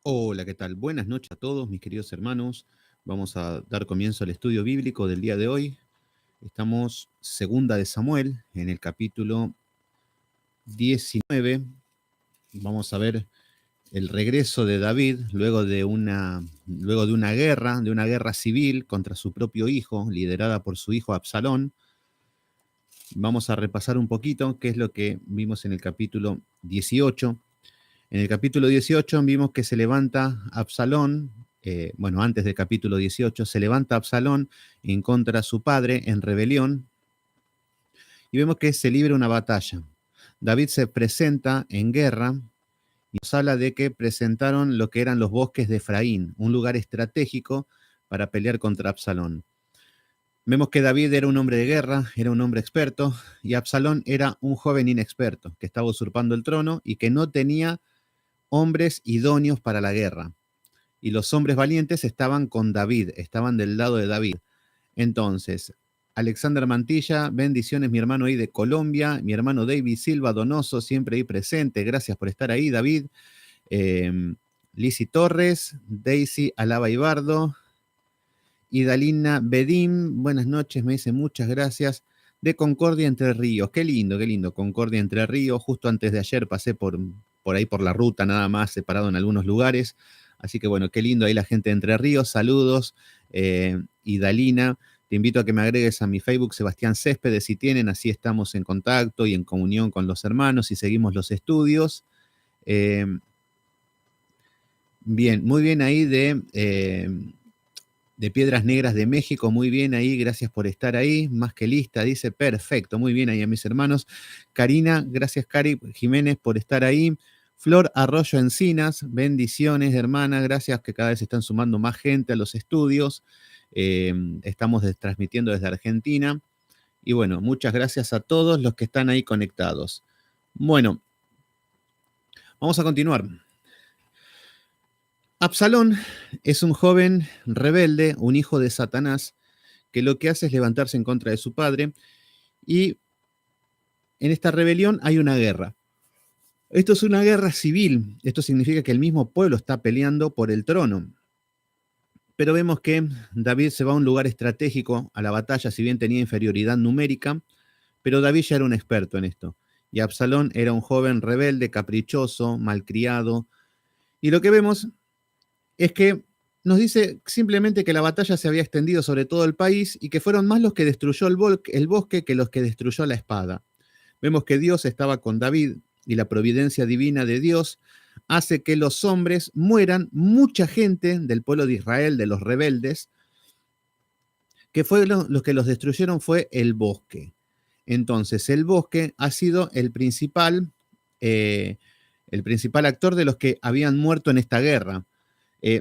Hola, ¿qué tal? Buenas noches a todos, mis queridos hermanos. Vamos a dar comienzo al estudio bíblico del día de hoy. Estamos segunda de Samuel, en el capítulo 19. Vamos a ver el regreso de David luego de una guerra civil contra su propio hijo, liderada por su hijo Absalón. Vamos a repasar un poquito qué es lo que vimos en el capítulo 18. En el capítulo 18 vimos que se levanta Absalón, antes del capítulo 18, se levanta Absalón en contra de su padre en rebelión y vemos que se libra una batalla. David se presenta en guerra y nos habla de que presentaron lo que eran los bosques de Efraín, un lugar estratégico para pelear contra Absalón. Vemos que David era un hombre de guerra, era un hombre experto, y Absalón era un joven inexperto que estaba usurpando el trono y que no tenía hombres idóneos para la guerra. Y los hombres valientes estaban con David, estaban del lado de David. Entonces, Alexander Mantilla, bendiciones, mi hermano ahí de Colombia, mi hermano David Silva Donoso, siempre ahí presente, gracias por estar ahí, David. Lizzy Torres, Daisy Alaba Ibardo, Idalina Bedim, buenas noches, me dice muchas gracias. De Concordia Entre Ríos, qué lindo, Concordia Entre Ríos, justo antes de ayer pasé por ahí por la ruta nada más, separado en algunos lugares, así que bueno, qué lindo ahí la gente de Entre Ríos, saludos, Idalina, te invito a que me agregues a mi Facebook, Sebastián Céspedes, si tienen, así estamos en contacto y en comunión con los hermanos y seguimos los estudios. Bien, muy bien ahí de Piedras Negras de México, muy bien ahí, gracias por estar ahí, más que lista, dice, perfecto, muy bien ahí a mis hermanos. Karina, gracias Cari Jiménez por estar ahí. Flor Arroyo Encinas, bendiciones hermana, gracias que cada vez están sumando más gente a los estudios. Estamos transmitiendo desde Argentina. Y bueno, muchas gracias a todos los que están ahí conectados. Bueno, vamos a continuar. Absalón es un joven rebelde, un hijo de Satanás, que lo que hace es levantarse en contra de su padre, y en esta rebelión hay una guerra. Esto es una guerra civil, esto significa que el mismo pueblo está peleando por el trono. Pero vemos que David se va a un lugar estratégico a la batalla, si bien tenía inferioridad numérica, pero David ya era un experto en esto. Y Absalón era un joven rebelde, caprichoso, malcriado. Y lo que vemos es que nos dice simplemente que la batalla se había extendido sobre todo el país y que fueron más los que destruyó el bosque que los que destruyó la espada. Vemos que Dios estaba con David y la providencia divina de Dios hace que los hombres mueran, mucha gente del pueblo de Israel, de los rebeldes, que fue los que los destruyeron fue el bosque. Entonces, el bosque ha sido el principal actor de los que habían muerto en esta guerra.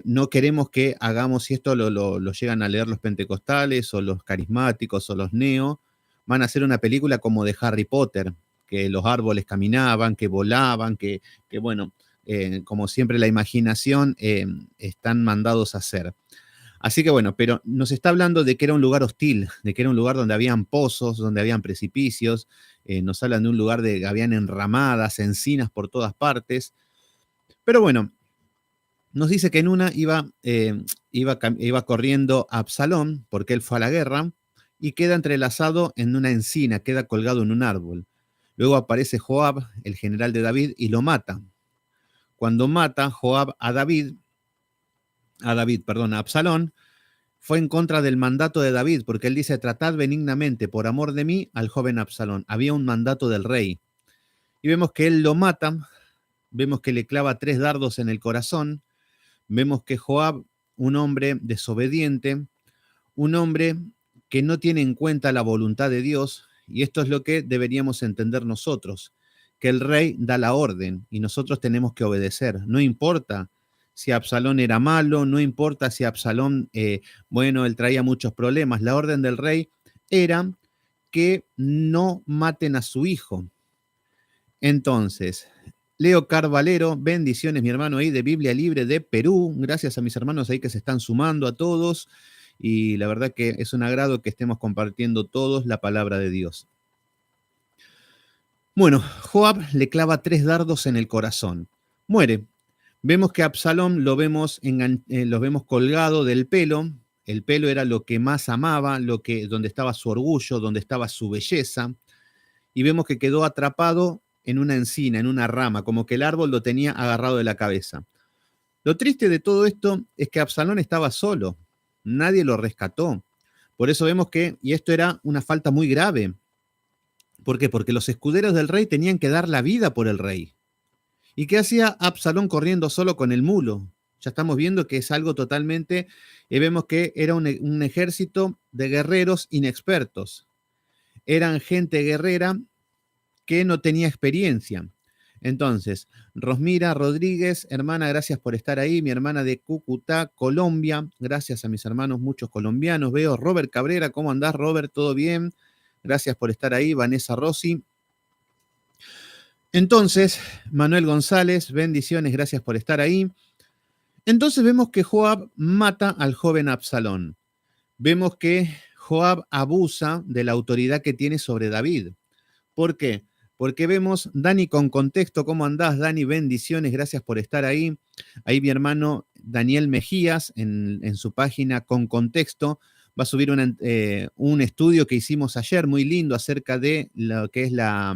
No queremos que hagamos, si esto lo llegan a leer los pentecostales o los carismáticos o los neo, van a hacer una película como de Harry Potter, que los árboles caminaban, que volaban, que bueno, como siempre la imaginación están mandados a hacer. Así que bueno, pero nos está hablando de que era un lugar hostil, de que era un lugar donde habían pozos, donde habían precipicios, nos hablan de un lugar de que habían enramadas, encinas por todas partes. Pero bueno, nos dice que en una iba corriendo Absalón, porque él fue a la guerra, y queda entrelazado en una encina, queda colgado en un árbol. Luego aparece Joab, el general de David, y lo mata. Cuando mata Joab a Absalón, fue en contra del mandato de David, porque él dice, tratad benignamente por amor de mí al joven Absalón. Había un mandato del rey. Y vemos que él lo mata, vemos que le clava 3 dardos en el corazón, vemos que Joab, un hombre desobediente, un hombre que no tiene en cuenta la voluntad de Dios, y esto es lo que deberíamos entender nosotros, que el rey da la orden y nosotros tenemos que obedecer. No importa si Absalón era malo, no importa si Absalón, él traía muchos problemas. La orden del rey era que no maten a su hijo. Entonces, Leo Carvalero, bendiciones, mi hermano ahí de Biblia Libre de Perú. Gracias a mis hermanos ahí que se están sumando a todos. Y la verdad que es un agrado que estemos compartiendo todos la palabra de Dios. Bueno, Joab le clava 3 dardos en el corazón. Muere. Vemos que a Absalón lo vemos colgado del pelo. El pelo era lo que más amaba, donde estaba su orgullo, donde estaba su belleza. Y vemos que quedó atrapado en una encina, en una rama, como que el árbol lo tenía agarrado de la cabeza. Lo triste de todo esto es que Absalón estaba solo. Nadie lo rescató. Por eso vemos que, y esto era una falta muy grave. ¿Por qué? Porque los escuderos del rey tenían que dar la vida por el rey. ¿Y qué hacía Absalón corriendo solo con el mulo? Ya estamos viendo que es algo totalmente, vemos que era un ejército de guerreros inexpertos. Eran gente guerrera que no tenía experiencia. Entonces, Rosmira Rodríguez, hermana, gracias por estar ahí. Mi hermana de Cúcuta, Colombia. Gracias a mis hermanos, muchos colombianos. Veo Robert Cabrera, ¿cómo andás, Robert? ¿Todo bien? Gracias por estar ahí. Vanessa Rossi. Entonces, Manuel González, bendiciones, gracias por estar ahí. Entonces vemos que Joab mata al joven Absalón. Vemos que Joab abusa de la autoridad que tiene sobre David. ¿Por qué? Porque vemos, Dani con contexto, ¿cómo andás? Dani, bendiciones, gracias por estar ahí. Ahí mi hermano Daniel Mejías, en su página con contexto, va a subir un estudio que hicimos ayer, muy lindo, acerca de lo que es la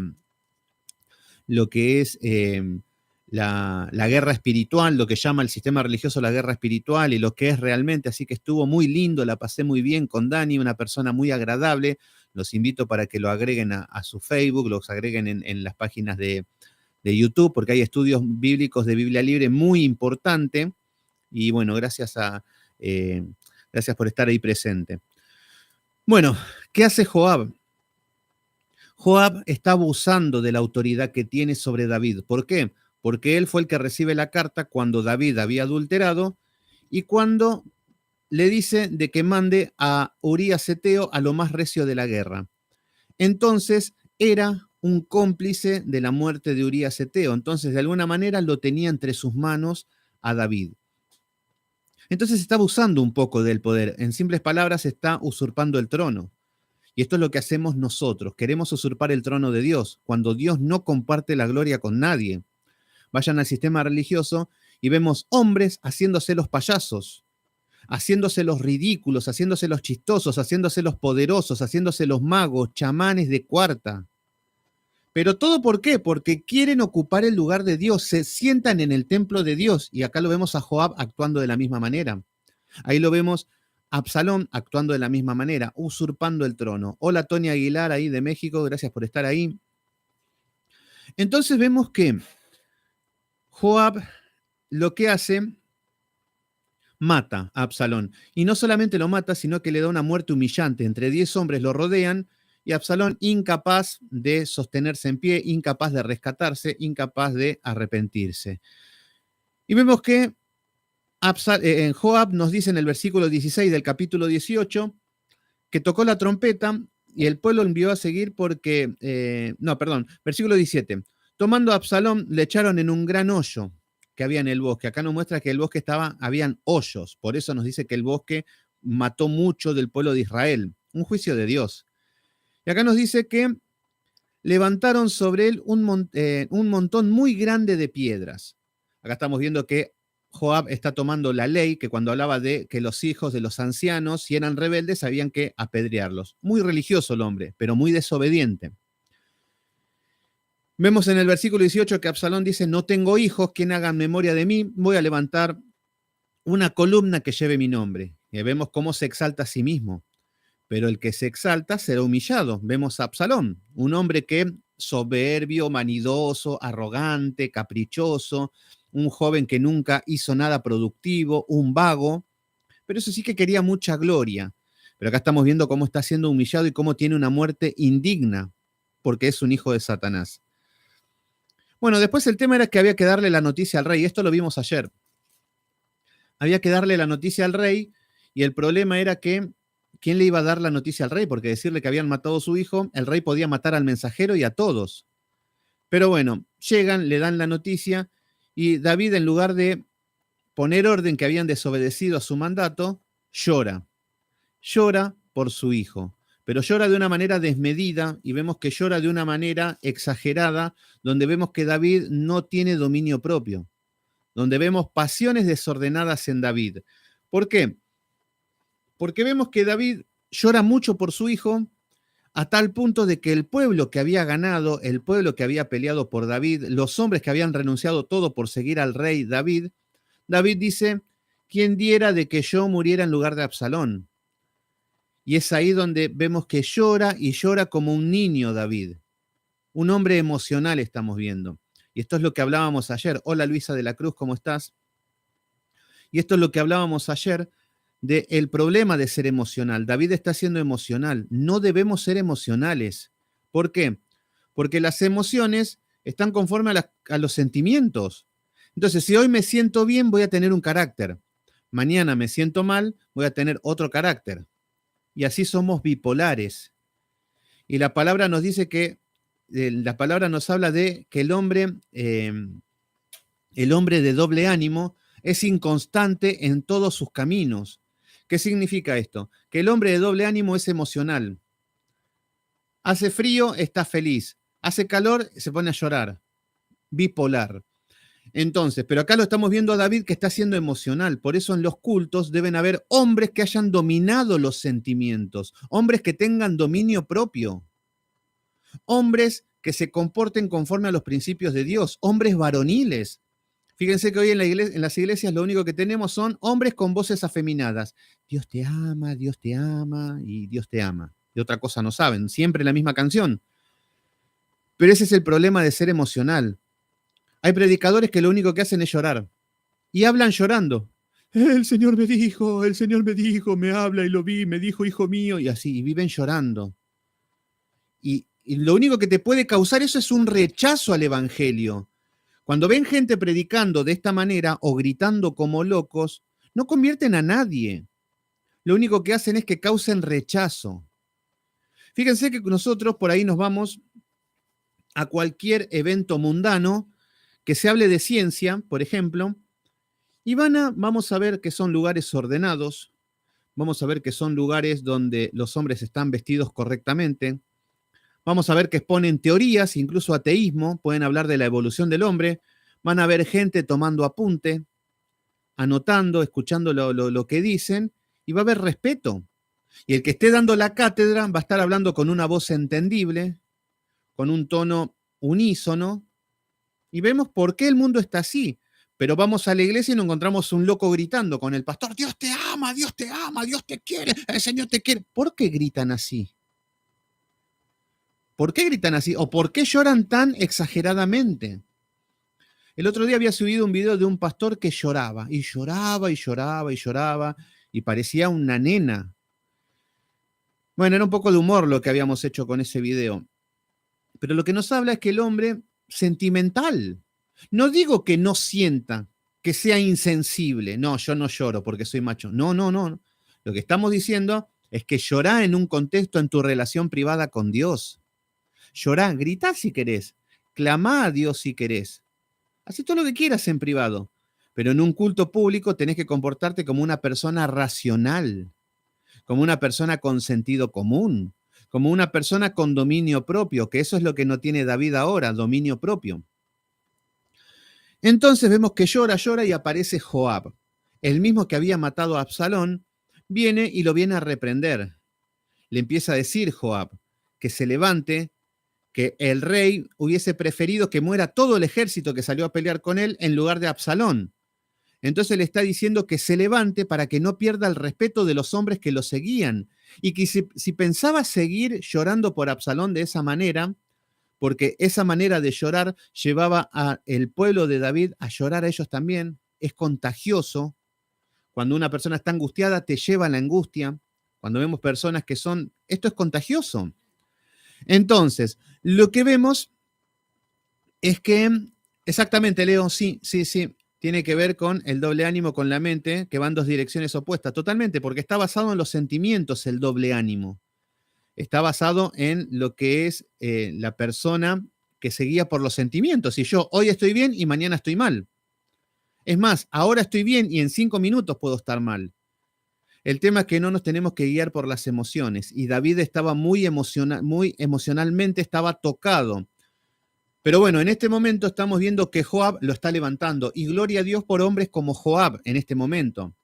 guerra espiritual, lo que llama el sistema religioso la guerra espiritual y lo que es realmente, así que estuvo muy lindo, la pasé muy bien con Dani, una persona muy agradable. Los invito para que lo agreguen a su Facebook, los agreguen en las páginas de YouTube, porque hay estudios bíblicos de Biblia Libre muy importante. Y bueno, gracias por estar ahí presente. Bueno, ¿qué hace Joab? Joab está abusando de la autoridad que tiene sobre David. ¿Por qué? Porque él fue el que recibe la carta cuando David había adulterado y cuando le dice de que mande a Urías Eteo a lo más recio de la guerra. Entonces era un cómplice de la muerte de Urías Eteo. Entonces, de alguna manera lo tenía entre sus manos a David. Entonces está abusando un poco del poder. En simples palabras, está usurpando el trono. Y esto es lo que hacemos nosotros. Queremos usurpar el trono de Dios, cuando Dios no comparte la gloria con nadie. Vayan al sistema religioso y vemos hombres haciéndose los payasos, haciéndose los ridículos, haciéndose los chistosos, haciéndose los poderosos, haciéndose los magos, chamanes de cuarta. Pero todo ¿por qué? Porque quieren ocupar el lugar de Dios, se sientan en el templo de Dios. Y acá lo vemos a Joab actuando de la misma manera. Ahí lo vemos a Absalón actuando de la misma manera, usurpando el trono. Hola, Tony Aguilar, ahí de México, gracias por estar ahí. Entonces vemos que Joab lo que hace, mata a Absalón. Y no solamente lo mata, sino que le da una muerte humillante. Entre 10 hombres lo rodean y Absalón, incapaz de sostenerse en pie, incapaz de rescatarse, incapaz de arrepentirse. Y vemos que Joab nos dice en el versículo 16 del capítulo 18 que tocó la trompeta y el pueblo envió a seguir porque, versículo 17. Tomando a Absalón, le echaron en un gran hoyo que había en el bosque. Acá nos muestra que el bosque habían hoyos, por eso nos dice que el bosque mató mucho del pueblo de Israel. Un juicio de Dios. Y acá nos dice que levantaron sobre él un montón muy grande de piedras. Acá estamos viendo que Joab está tomando la ley, que cuando hablaba de que los hijos de los ancianos, si eran rebeldes, habían que apedrearlos. Muy religioso el hombre, pero muy desobediente. Vemos en el versículo 18 que Absalón dice, no tengo hijos, quien haga memoria de mí, voy a levantar una columna que lleve mi nombre. Y vemos cómo se exalta a sí mismo. Pero el que se exalta será humillado. Vemos a Absalón, un hombre que soberbio, vanidoso, arrogante, caprichoso, un joven que nunca hizo nada productivo, un vago, pero eso sí que quería mucha gloria. Pero acá estamos viendo cómo está siendo humillado y cómo tiene una muerte indigna, porque es un hijo de Satanás. Bueno, después el tema era que había que darle la noticia al rey, esto lo vimos ayer. Había que darle la noticia al rey y el problema era que ¿quién le iba a dar la noticia al rey? Porque decirle que habían matado a su hijo, el rey podía matar al mensajero y a todos. Pero bueno, llegan, le dan la noticia y David, en lugar de poner orden que habían desobedecido a su mandato, llora. Llora por su hijo, pero llora de una manera desmedida y vemos que llora de una manera exagerada, donde vemos que David no tiene dominio propio, donde vemos pasiones desordenadas en David. ¿Por qué? Porque vemos que David llora mucho por su hijo, a tal punto de que el pueblo que había ganado, el pueblo que había peleado por David, los hombres que habían renunciado todo por seguir al rey David, David dice, ¿quién diera de que yo muriera en lugar de Absalón? Y es ahí donde vemos que llora y llora como un niño David. Un hombre emocional estamos viendo. Y esto es lo que hablábamos ayer. Hola Luisa de la Cruz, ¿cómo estás? Y esto es lo que hablábamos ayer del problema de ser emocional. David está siendo emocional. No debemos ser emocionales. ¿Por qué? Porque las emociones están conforme a los sentimientos. Entonces, si hoy me siento bien, voy a tener un carácter. Mañana me siento mal, voy a tener otro carácter. Y así somos bipolares. Y la palabra nos dice que, la palabra nos habla de que el hombre de doble ánimo es inconstante en todos sus caminos. ¿Qué significa esto? Que el hombre de doble ánimo es emocional. Hace frío, está feliz. Hace calor, se pone a llorar. Bipolar. Entonces, pero acá lo estamos viendo a David que está siendo emocional. Por eso en los cultos deben haber hombres que hayan dominado los sentimientos, hombres que tengan dominio propio, hombres que se comporten conforme a los principios de Dios, hombres varoniles. Fíjense que hoy en las iglesias lo único que tenemos son hombres con voces afeminadas. Dios te ama y Dios te ama. Y otra cosa no saben, siempre la misma canción. Pero ese es el problema de ser emocional. Hay predicadores que lo único que hacen es llorar. Y hablan llorando. El Señor me dijo, me habla y lo vi, me dijo, hijo mío, y así, y viven llorando. Y lo único que te puede causar eso es un rechazo al Evangelio. Cuando ven gente predicando de esta manera o gritando como locos, no convierten a nadie. Lo único que hacen es que causen rechazo. Fíjense que nosotros por ahí nos vamos a cualquier evento mundano que se hable de ciencia, por ejemplo, y vamos a ver que son lugares ordenados, vamos a ver que son lugares donde los hombres están vestidos correctamente, vamos a ver que exponen teorías, incluso ateísmo, pueden hablar de la evolución del hombre, van a ver gente tomando apunte, anotando, escuchando lo que dicen, y va a haber respeto. Y el que esté dando la cátedra va a estar hablando con una voz entendible, con un tono unísono, y vemos por qué el mundo está así. Pero vamos a la iglesia y nos encontramos un loco gritando con el pastor, Dios te ama, Dios te ama, Dios te quiere, el Señor te quiere. ¿Por qué gritan así? ¿Por qué gritan así? ¿O por qué lloran tan exageradamente? El otro día había subido un video de un pastor que lloraba, y lloraba, y lloraba, y lloraba, y parecía una nena. Bueno, era un poco de humor lo que habíamos hecho con ese video. Pero lo que nos habla es que el hombre sentimental. No digo que no sienta, que sea insensible. No, yo no lloro porque soy macho. No, no, no. Lo que estamos diciendo es que llorá en un contexto en tu relación privada con Dios. Llorá, gritá si querés. Clamá a Dios si querés. Hacé todo lo que quieras en privado. Pero en un culto público tenés que comportarte como una persona racional, como una persona con sentido común, como una persona con dominio propio, que eso es lo que no tiene David ahora, dominio propio. Entonces vemos que llora y aparece Joab, el mismo que había matado a Absalón, viene y lo viene a reprender. Le empieza a decir Joab que se levante, que el rey hubiese preferido que muera todo el ejército que salió a pelear con él en lugar de Absalón. Entonces le está diciendo que se levante para que no pierda el respeto de los hombres que lo seguían. Y que si pensaba seguir llorando por Absalón de esa manera, porque esa manera de llorar llevaba al pueblo de David a llorar a ellos también, es contagioso. Cuando una persona está angustiada, te lleva a la angustia. Cuando vemos personas que son, esto es contagioso. Entonces, lo que vemos es que, exactamente, Leo, sí, tiene que ver con el doble ánimo, con la mente, que van dos direcciones opuestas, totalmente, porque está basado en los sentimientos el doble ánimo. Está basado en lo que es la persona que se guía por los sentimientos. Y yo hoy estoy bien y mañana estoy mal. Es más, ahora estoy bien y en 5 minutos puedo estar mal. El tema es que no nos tenemos que guiar por las emociones. Y David estaba muy emocionalmente estaba tocado. Pero bueno, en este momento estamos viendo que Joab lo está levantando y gloria a Dios por hombres como Joab en este momento.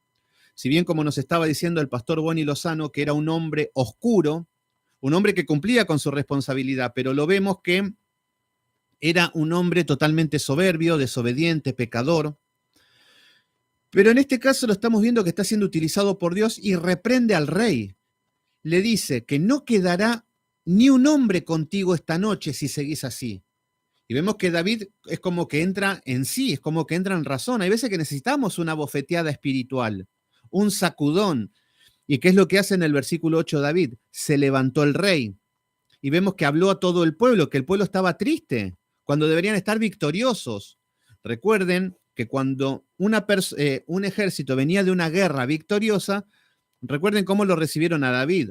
Si bien, como nos estaba diciendo el pastor Boni Lozano, que era un hombre oscuro, un hombre que cumplía con su responsabilidad, pero lo vemos que era un hombre totalmente soberbio, desobediente, pecador. Pero en este caso lo estamos viendo que está siendo utilizado por Dios y reprende al rey. Le dice que no quedará ni un hombre contigo esta noche si seguís así. Y vemos que David es como que entra en sí, es como que entra en razón. Hay veces que necesitamos una bofeteada espiritual, un sacudón. ¿Y qué es lo que hace en el versículo 8 David? Se levantó el rey. Y vemos que habló a todo el pueblo, que el pueblo estaba triste, cuando deberían estar victoriosos. Recuerden que cuando un ejército venía de una guerra victoriosa, recuerden cómo lo recibieron a David.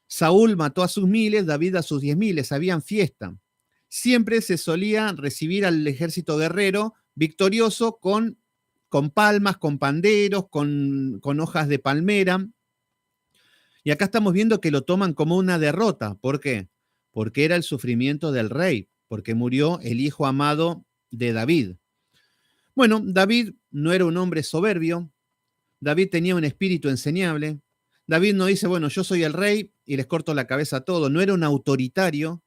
Saúl mató a sus miles, David a sus 10.000, habían fiesta. Siempre se solía recibir al ejército guerrero victorioso con palmas, con panderos, con hojas de palmera. Y acá estamos viendo que lo toman como una derrota. ¿Por qué? Porque era el sufrimiento del rey, porque murió el hijo amado de David. Bueno, David no era un hombre soberbio, David tenía un espíritu enseñable. David no dice, bueno, yo soy el rey y les corto la cabeza a todos. No era un autoritario,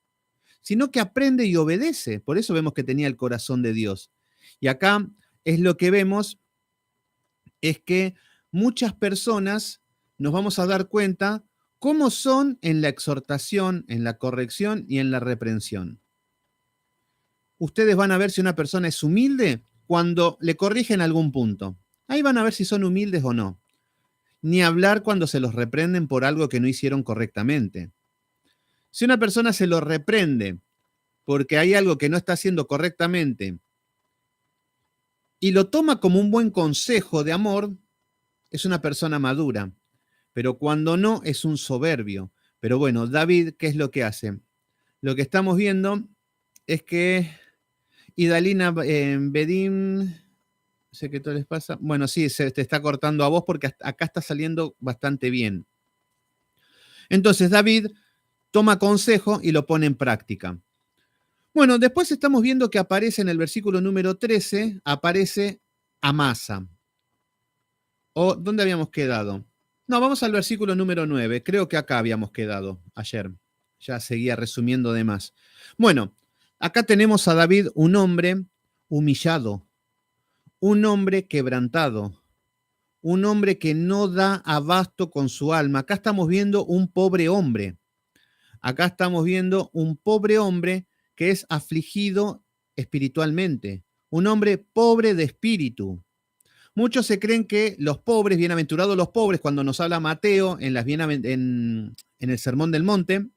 sino que aprende y obedece. Por eso vemos que tenía el corazón de Dios. Y acá es lo que vemos, es que muchas personas nos vamos a dar cuenta cómo son en la exhortación, en la corrección y en la reprensión. Ustedes van a ver si una persona es humilde cuando le corrigen algún punto. Ahí van a ver si son humildes o no. Ni hablar cuando se los reprenden por algo que no hicieron correctamente. Si una persona se lo reprende porque hay algo que no está haciendo correctamente y lo toma como un buen consejo de amor, es una persona madura. Pero cuando no, es un soberbio. Pero bueno, David, ¿qué es lo que hace? Lo que estamos viendo es que Idalina Bedim, no sé qué todo les pasa. Bueno, sí, se te está cortando a vos porque acá está saliendo bastante bien. Entonces David toma consejo y lo pone en práctica. Bueno, después estamos viendo que aparece en el versículo número 13, aparece Amasa. ¿O dónde habíamos quedado? No, vamos al versículo número 9. Creo que acá habíamos quedado ayer. Ya seguía resumiendo de más. Bueno, acá tenemos a David, un hombre humillado, un hombre quebrantado, un hombre que no da abasto con su alma. Acá estamos viendo un pobre hombre. Acá estamos viendo un pobre hombre que es afligido espiritualmente, un hombre pobre de espíritu. Muchos se creen que los pobres, bienaventurados los pobres, cuando nos habla Mateo en el Sermón del Monte,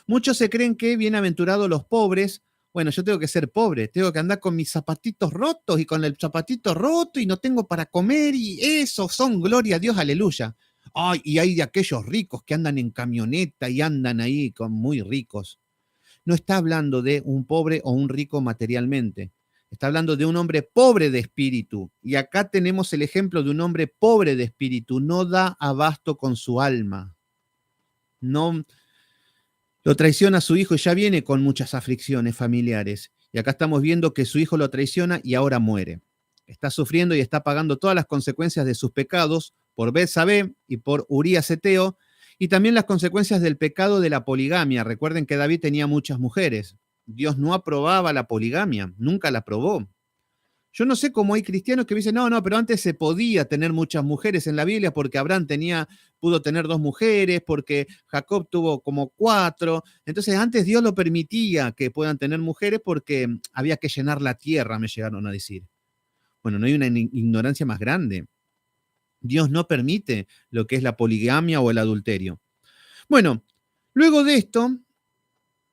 muchos se creen que bienaventurados los pobres, bueno, yo tengo que ser pobre, tengo que andar con mis zapatitos rotos y con el zapatito roto y no tengo para comer y eso son gloria a Dios, aleluya. Ay, y hay de aquellos ricos que andan en camioneta y andan ahí con muy ricos. No está hablando de un pobre o un rico materialmente. Está hablando de un hombre pobre de espíritu. Y acá tenemos el ejemplo de un hombre pobre de espíritu. No da abasto con su alma. No lo traiciona a su hijo y ya viene con muchas aflicciones familiares. Y acá estamos viendo que su hijo lo traiciona y ahora muere. Está sufriendo y está pagando todas las consecuencias de sus pecados por Betsabé y por Urías Eteo, y también las consecuencias del pecado de la poligamia. Recuerden que David tenía muchas mujeres. Dios no aprobaba la poligamia, nunca la aprobó. Yo no sé cómo hay cristianos que dicen, no, pero antes se podía tener muchas mujeres en la Biblia porque Abraham pudo tener 2 mujeres, porque Jacob tuvo como 4. Entonces antes Dios lo permitía que puedan tener mujeres porque había que llenar la tierra, me llegaron a decir. Bueno, no hay una ignorancia más grande. Dios no permite lo que es la poligamia o el adulterio. Bueno, luego de esto,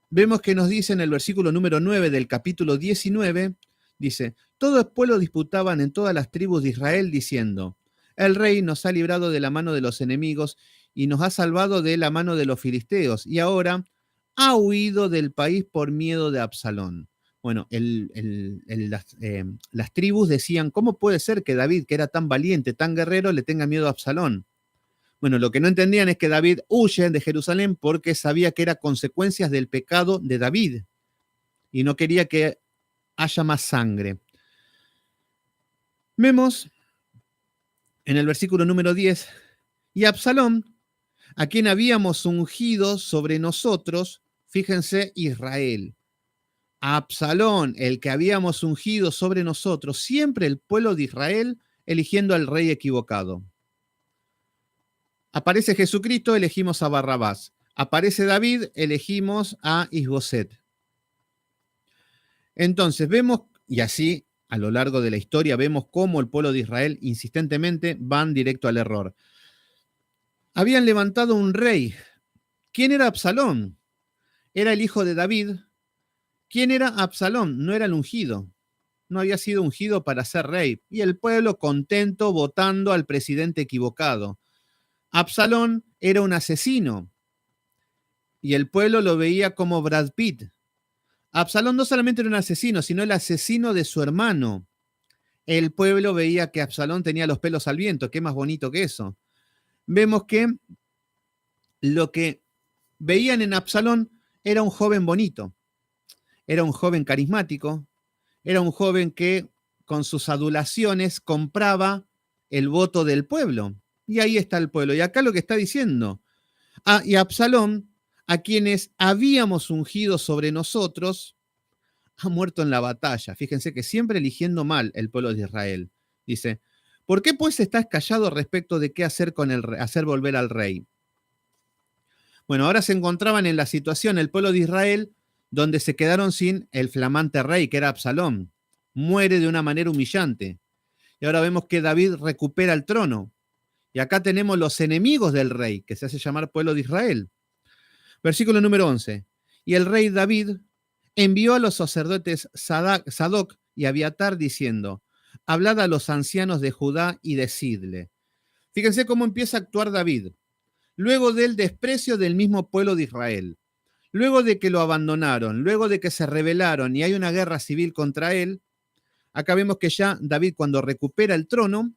vemos que nos dice en el versículo número 9 del capítulo 19, dice, todo el pueblo disputaban en todas las tribus de Israel diciendo, el rey nos ha librado de la mano de los enemigos y nos ha salvado de la mano de los filisteos y ahora ha huido del país por miedo de Absalón. Bueno, las tribus decían, ¿cómo puede ser que David, que era tan valiente, tan guerrero, le tenga miedo a Absalón? Bueno, lo que no entendían es que David huye de Jerusalén porque sabía que era consecuencias del pecado de David. y no quería que haya más sangre. Vemos en el versículo número 10, y Absalón, a quien habíamos ungido sobre nosotros, fíjense, Israel. A Absalón, el que habíamos ungido sobre nosotros, siempre el pueblo de Israel eligiendo al rey equivocado. Aparece Jesucristo, elegimos a Barrabás. Aparece David, elegimos a Isboset. Entonces vemos, y así a lo largo de la historia, vemos cómo el pueblo de Israel insistentemente van directo al error. Habían levantado un rey. ¿Quién era Absalón? Era el hijo de David. ¿Quién era Absalón? No era el ungido. No había sido ungido para ser rey. Y el pueblo contento votando al presidente equivocado. Absalón era un asesino. Y el pueblo lo veía como Brad Pitt. Absalón no solamente era un asesino, sino el asesino de su hermano. El pueblo veía que Absalón tenía los pelos al viento. Qué más bonito que eso. Vemos que lo que veían en Absalón era un joven bonito. Era un joven carismático. Era un joven que con sus adulaciones compraba el voto del pueblo. Y ahí está el pueblo. Y acá lo que está diciendo. Y Absalón, a quienes habíamos ungido sobre nosotros, ha muerto en la batalla. Fíjense que siempre eligiendo mal el pueblo de Israel. Dice, ¿por qué pues estás callado respecto de qué hacer con hacer volver al rey? Bueno, ahora se encontraban en la situación el pueblo de Israel donde se quedaron sin el flamante rey, que era Absalón. Muere de una manera humillante. Y ahora vemos que David recupera el trono. Y acá tenemos los enemigos del rey, que se hace llamar pueblo de Israel. Versículo número 11. Y el rey David envió a los sacerdotes Sadoc y Abiatar diciendo, hablad a los ancianos de Judá y decidle. Fíjense cómo empieza a actuar David. Luego del desprecio del mismo pueblo de Israel, luego de que lo abandonaron, luego de que se rebelaron y hay una guerra civil contra él, acá vemos que ya David cuando recupera el trono,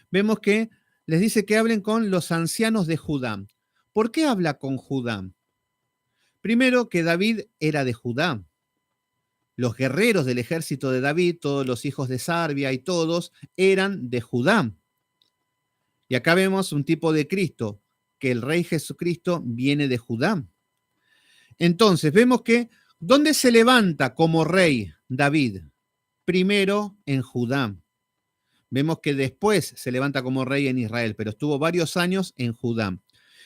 vemos que les dice que hablen con los ancianos de Judá. ¿Por qué habla con Judá? Primero que David era de Judá. Los guerreros del ejército de David, todos los hijos de Sarbia y todos, eran de Judá. Y acá vemos un tipo de Cristo, que el rey Jesucristo viene de Judá. Entonces, vemos que, ¿dónde se levanta como rey David? Primero en Judá. Vemos que después se levanta como rey en Israel, pero estuvo varios años en Judá.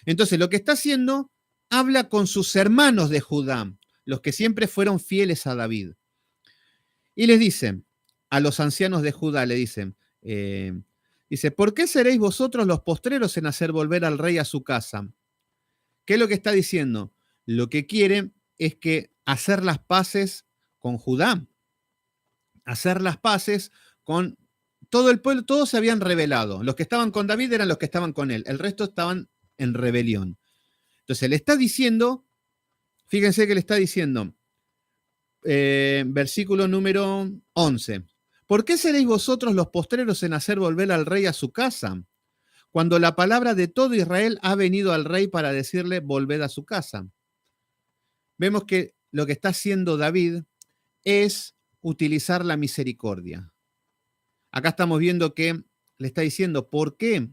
Entonces, lo que está haciendo, habla con sus hermanos de Judá, los que siempre fueron fieles a David. Y les dice, a los ancianos de Judá le dicen, dice, ¿por qué seréis vosotros los postreros en hacer volver al rey a su casa? ¿Qué es lo que está diciendo? Lo que quiere es que hacer las paces con Judá, hacer las paces con todo el pueblo, todos se habían rebelado. Los que estaban con David eran los que estaban con él, el resto estaban en rebelión. Entonces le está diciendo, fíjense que le está diciendo, versículo número 11, ¿por qué seréis vosotros los postreros en hacer volver al rey a su casa? Cuando la palabra de todo Israel ha venido al rey para decirle, volved a su casa. Vemos que lo que está haciendo David es utilizar la misericordia. Acá estamos viendo que le está diciendo, ¿por qué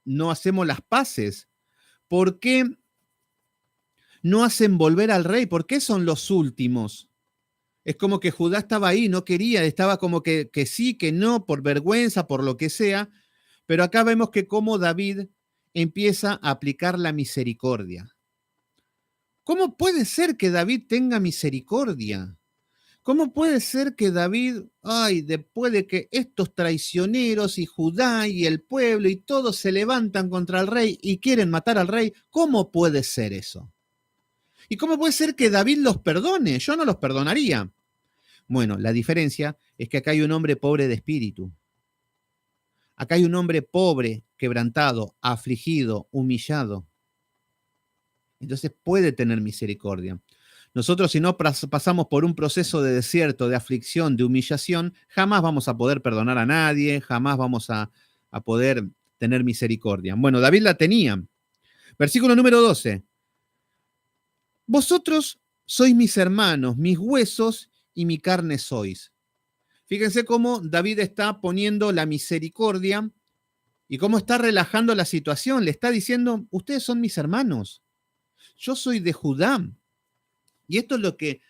no hacemos las paces? ¿Por qué no hacen volver al rey? ¿Por qué son los últimos? Es como que Judá estaba ahí, no quería, estaba como que sí, que no, por vergüenza, por lo que sea. Pero acá vemos que como David empieza a aplicar la misericordia. ¿Cómo puede ser que David tenga misericordia? ¿Cómo puede ser que David, después de que estos traicioneros y Judá y el pueblo y todos se levantan contra el rey y quieren matar al rey, ¿cómo puede ser eso? ¿Y cómo puede ser que David los perdone? Yo no los perdonaría. Bueno, la diferencia es que acá hay un hombre pobre de espíritu. Acá hay un hombre pobre, quebrantado, afligido, humillado. Entonces puede tener misericordia. Nosotros, si no pasamos por un proceso de desierto, de aflicción, de humillación, jamás vamos a poder perdonar a nadie, jamás vamos a poder tener misericordia. Bueno, David la tenía. Versículo número 12. Vosotros sois mis hermanos, mis huesos y mi carne sois. Fíjense cómo David está poniendo la misericordia y cómo está relajando la situación. Le está diciendo, ustedes son mis hermanos, yo soy de Judá. Y esto es lo que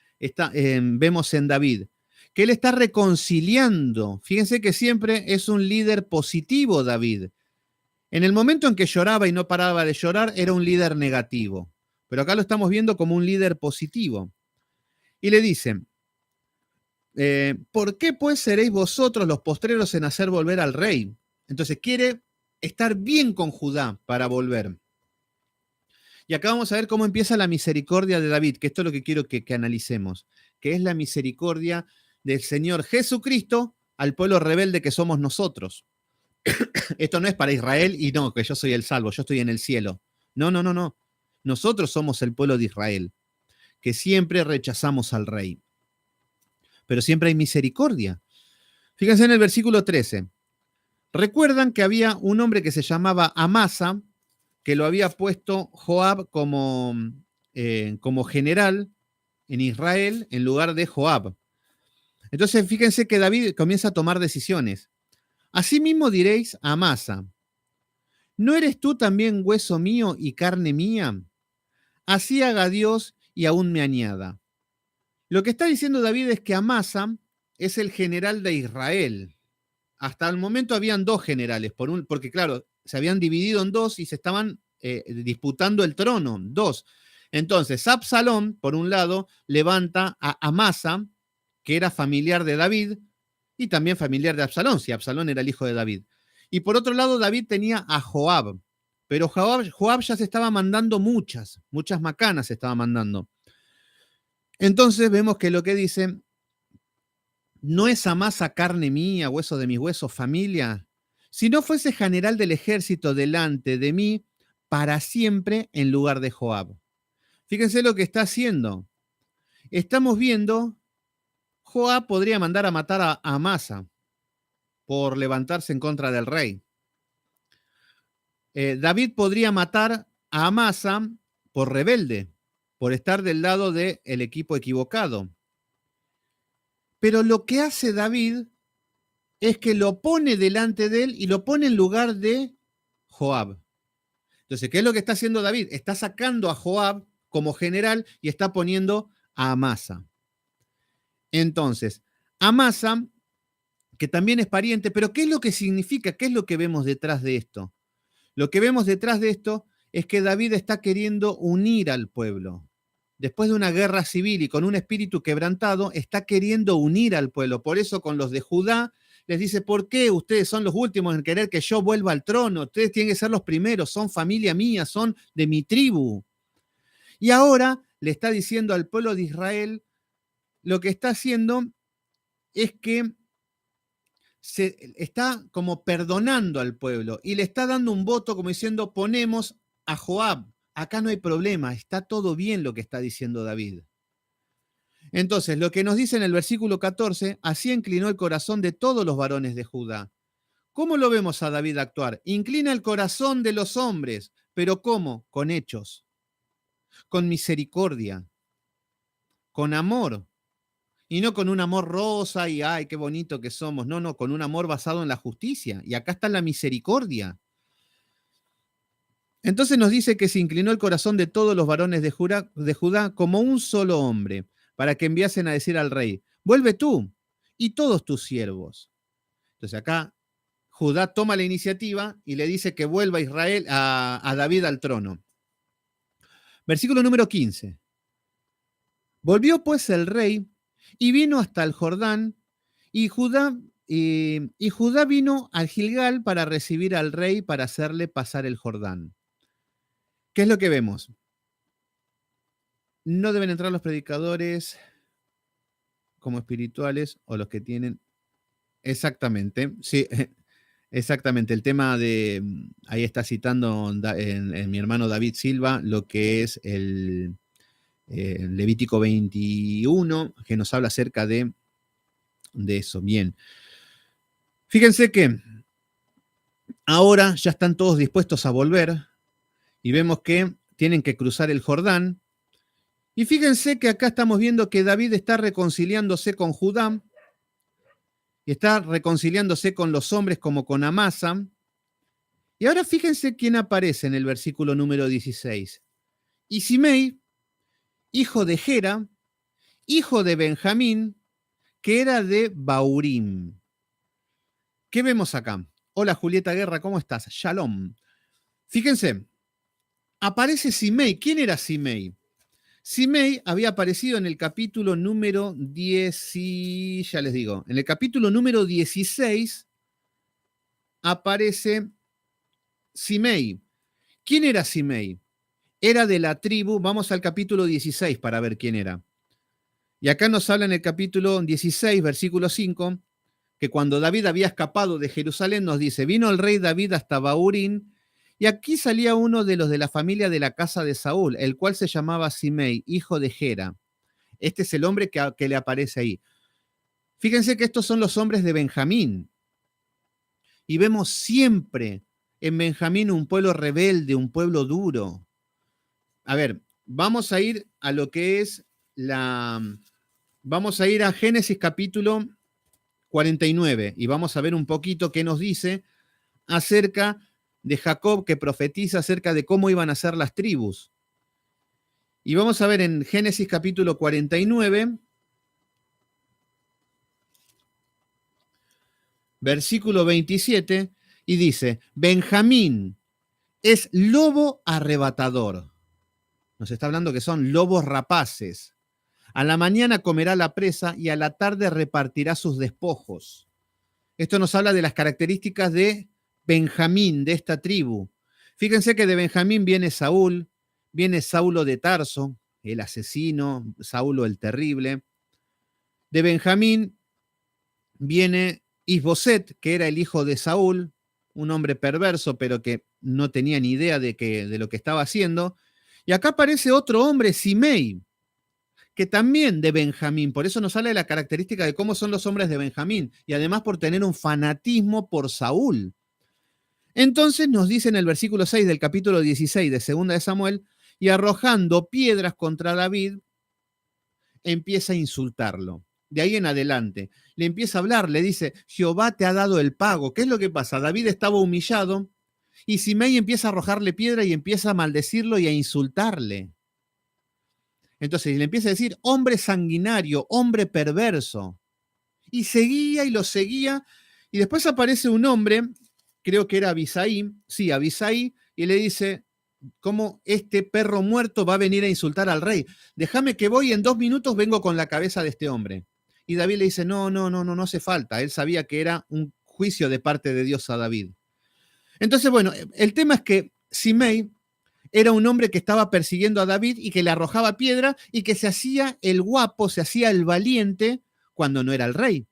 vemos en David, que él está reconciliando. Fíjense que siempre es un líder positivo David. En el momento en que lloraba y no paraba de llorar, era un líder negativo. Pero acá lo estamos viendo como un líder positivo. Y le dicen, ¿por qué pues seréis vosotros los postreros en hacer volver al rey? Entonces quiere estar bien con Judá para volver. Y acá vamos a ver cómo empieza la misericordia de David, que esto es lo que quiero que analicemos, que es la misericordia del Señor Jesucristo al pueblo rebelde que somos nosotros. Esto no es para Israel y no, que yo soy el salvo, yo estoy en el cielo. No, no, no, no. Nosotros somos el pueblo de Israel, que siempre rechazamos al rey. Pero siempre hay misericordia. Fíjense en el versículo 13. Recuerdan que había un hombre que se llamaba Amasa, que lo había puesto Joab como general en Israel en lugar de Joab. Entonces fíjense que David comienza a tomar decisiones. Asimismo diréis a Amasa, ¿no eres tú también hueso mío y carne mía? Así haga Dios y aún me añada. Lo que está diciendo David es que Amasa es el general de Israel. Hasta el momento habían dos generales, porque claro, se habían dividido en dos y se estaban disputando el trono, dos. Entonces, Absalón, por un lado, levanta a Amasa, que era familiar de David, y también familiar de Absalón, si Absalón era el hijo de David. Y por otro lado, David tenía a Joab, pero Joab ya se estaba mandando muchas macanas se estaba mandando. Entonces vemos que lo que dice, ¿no es Amasa carne mía, hueso de mis huesos, familia? Si no fuese general del ejército delante de mí, para siempre en lugar de Joab. Fíjense lo que está haciendo. Estamos viendo, Joab podría mandar a matar a Amasa por levantarse en contra del rey. David podría matar a Amasa por rebelde, por estar del lado del equipo equivocado. Pero lo que hace David es que lo pone delante de él y lo pone en lugar de Joab. Entonces, ¿qué es lo que está haciendo David? Está sacando a Joab como general y está poniendo a Amasa. Entonces, Amasa, que también es pariente, pero ¿qué es lo que significa? ¿Qué es lo que vemos detrás de esto? Lo que vemos detrás de esto es que David está queriendo unir al pueblo. Después de una guerra civil y con un espíritu quebrantado, está queriendo unir al pueblo. Por eso con los de Judá les dice, ¿por qué ustedes son los últimos en querer que yo vuelva al trono? Ustedes tienen que ser los primeros, son familia mía, son de mi tribu. Y ahora le está diciendo al pueblo de Israel, lo que está haciendo es que se está como perdonando al pueblo y le está dando un voto como diciendo, ponemos a Joab. Acá no hay problema, está todo bien lo que está diciendo David. Entonces, lo que nos dice en el versículo 14, así inclinó el corazón de todos los varones de Judá. ¿Cómo lo vemos a David actuar? Inclina el corazón de los hombres, pero ¿cómo? Con hechos, con misericordia, con amor, y no con un amor rosa y ay, qué bonito que somos. No, no, con un amor basado en la justicia. Y acá está la misericordia. Entonces nos dice que se inclinó el corazón de todos los varones de Judá como un solo hombre, para que enviasen a decir al rey, vuelve tú y todos tus siervos. Entonces acá Judá toma la iniciativa y le dice que vuelva Israel a David al trono. Versículo número 15. Volvió pues el rey y vino hasta el Jordán, y Judá vino al Gilgal para recibir al rey para hacerle pasar el Jordán. ¿Qué es lo que vemos? No deben entrar los predicadores como espirituales o los que tienen... Exactamente, sí, exactamente. El tema de... Ahí está citando en mi hermano David Silva lo que es el Levítico 21, que nos habla acerca de eso. Bien. Fíjense que ahora ya están todos dispuestos a volver y vemos que tienen que cruzar el Jordán Y fíjense que acá estamos viendo que David está reconciliándose con Judá, y está reconciliándose con los hombres como con Amasa. Y ahora fíjense quién aparece en el versículo número 16. Y Simei, hijo de Gera, hijo de Benjamín, que era de Baurim. ¿Qué vemos acá? Hola Julieta Guerra, ¿cómo estás? Shalom. Fíjense, aparece Simei. ¿Quién era Simei? Simei había aparecido en el capítulo número 10, ya les digo, en el capítulo número 16 aparece Simei. ¿Quién era Simei? Era de la tribu, vamos al capítulo 16 para ver quién era. Y acá nos habla en el capítulo 16, versículo 5, que cuando David había escapado de Jerusalén, nos dice, vino el rey David hasta Baurín, y aquí salía uno de los de la familia de la casa de Saúl, el cual se llamaba Simei, hijo de Gera. Este es el hombre que le aparece ahí. Fíjense que estos son los hombres de Benjamín. Y vemos siempre en Benjamín un pueblo rebelde, un pueblo duro. A ver, vamos a ir a lo que es Vamos a ir a Génesis capítulo 49 y vamos a ver un poquito qué nos dice acerca de Jacob, que profetiza acerca de cómo iban a ser las tribus. Y vamos a ver en Génesis capítulo 49, versículo 27, y dice, Benjamín es lobo arrebatador. Nos está hablando que son lobos rapaces. A la mañana comerá la presa y a la tarde repartirá sus despojos. Esto nos habla de las características de Benjamín, de esta tribu. Fíjense que de Benjamín viene Saúl, viene Saulo de Tarso, el asesino, Saulo el terrible. De Benjamín viene Isboset, que era el hijo de Saúl, un hombre perverso, pero que no tenía ni idea de lo que estaba haciendo. Y acá aparece otro hombre, Simei, que también de Benjamín. Por eso nos habla de la característica de cómo son los hombres de Benjamín. Y además por tener un fanatismo por Saúl. Entonces nos dice en el versículo 6 del capítulo 16 de Segunda de Samuel, y arrojando piedras contra David, empieza a insultarlo. De ahí en adelante, le empieza a hablar, le dice, Jehová te ha dado el pago. ¿Qué es lo que pasa? David estaba humillado y Simei empieza a arrojarle piedra y empieza a maldecirlo y a insultarle. Entonces le empieza a decir, hombre sanguinario, hombre perverso. Y seguía y lo seguía. Y después aparece un hombre, creo que era Abisai, sí, Abisai, y le dice, ¿cómo este perro muerto va a venir a insultar al rey? Déjame que voy, en 2 minutos vengo con la cabeza de este hombre. Y David le dice, no hace falta. Él sabía que era un juicio de parte de Dios a David. Entonces, bueno, el tema es que Simei era un hombre que estaba persiguiendo a David y que le arrojaba piedra y que se hacía el guapo, se hacía el valiente cuando no era el rey,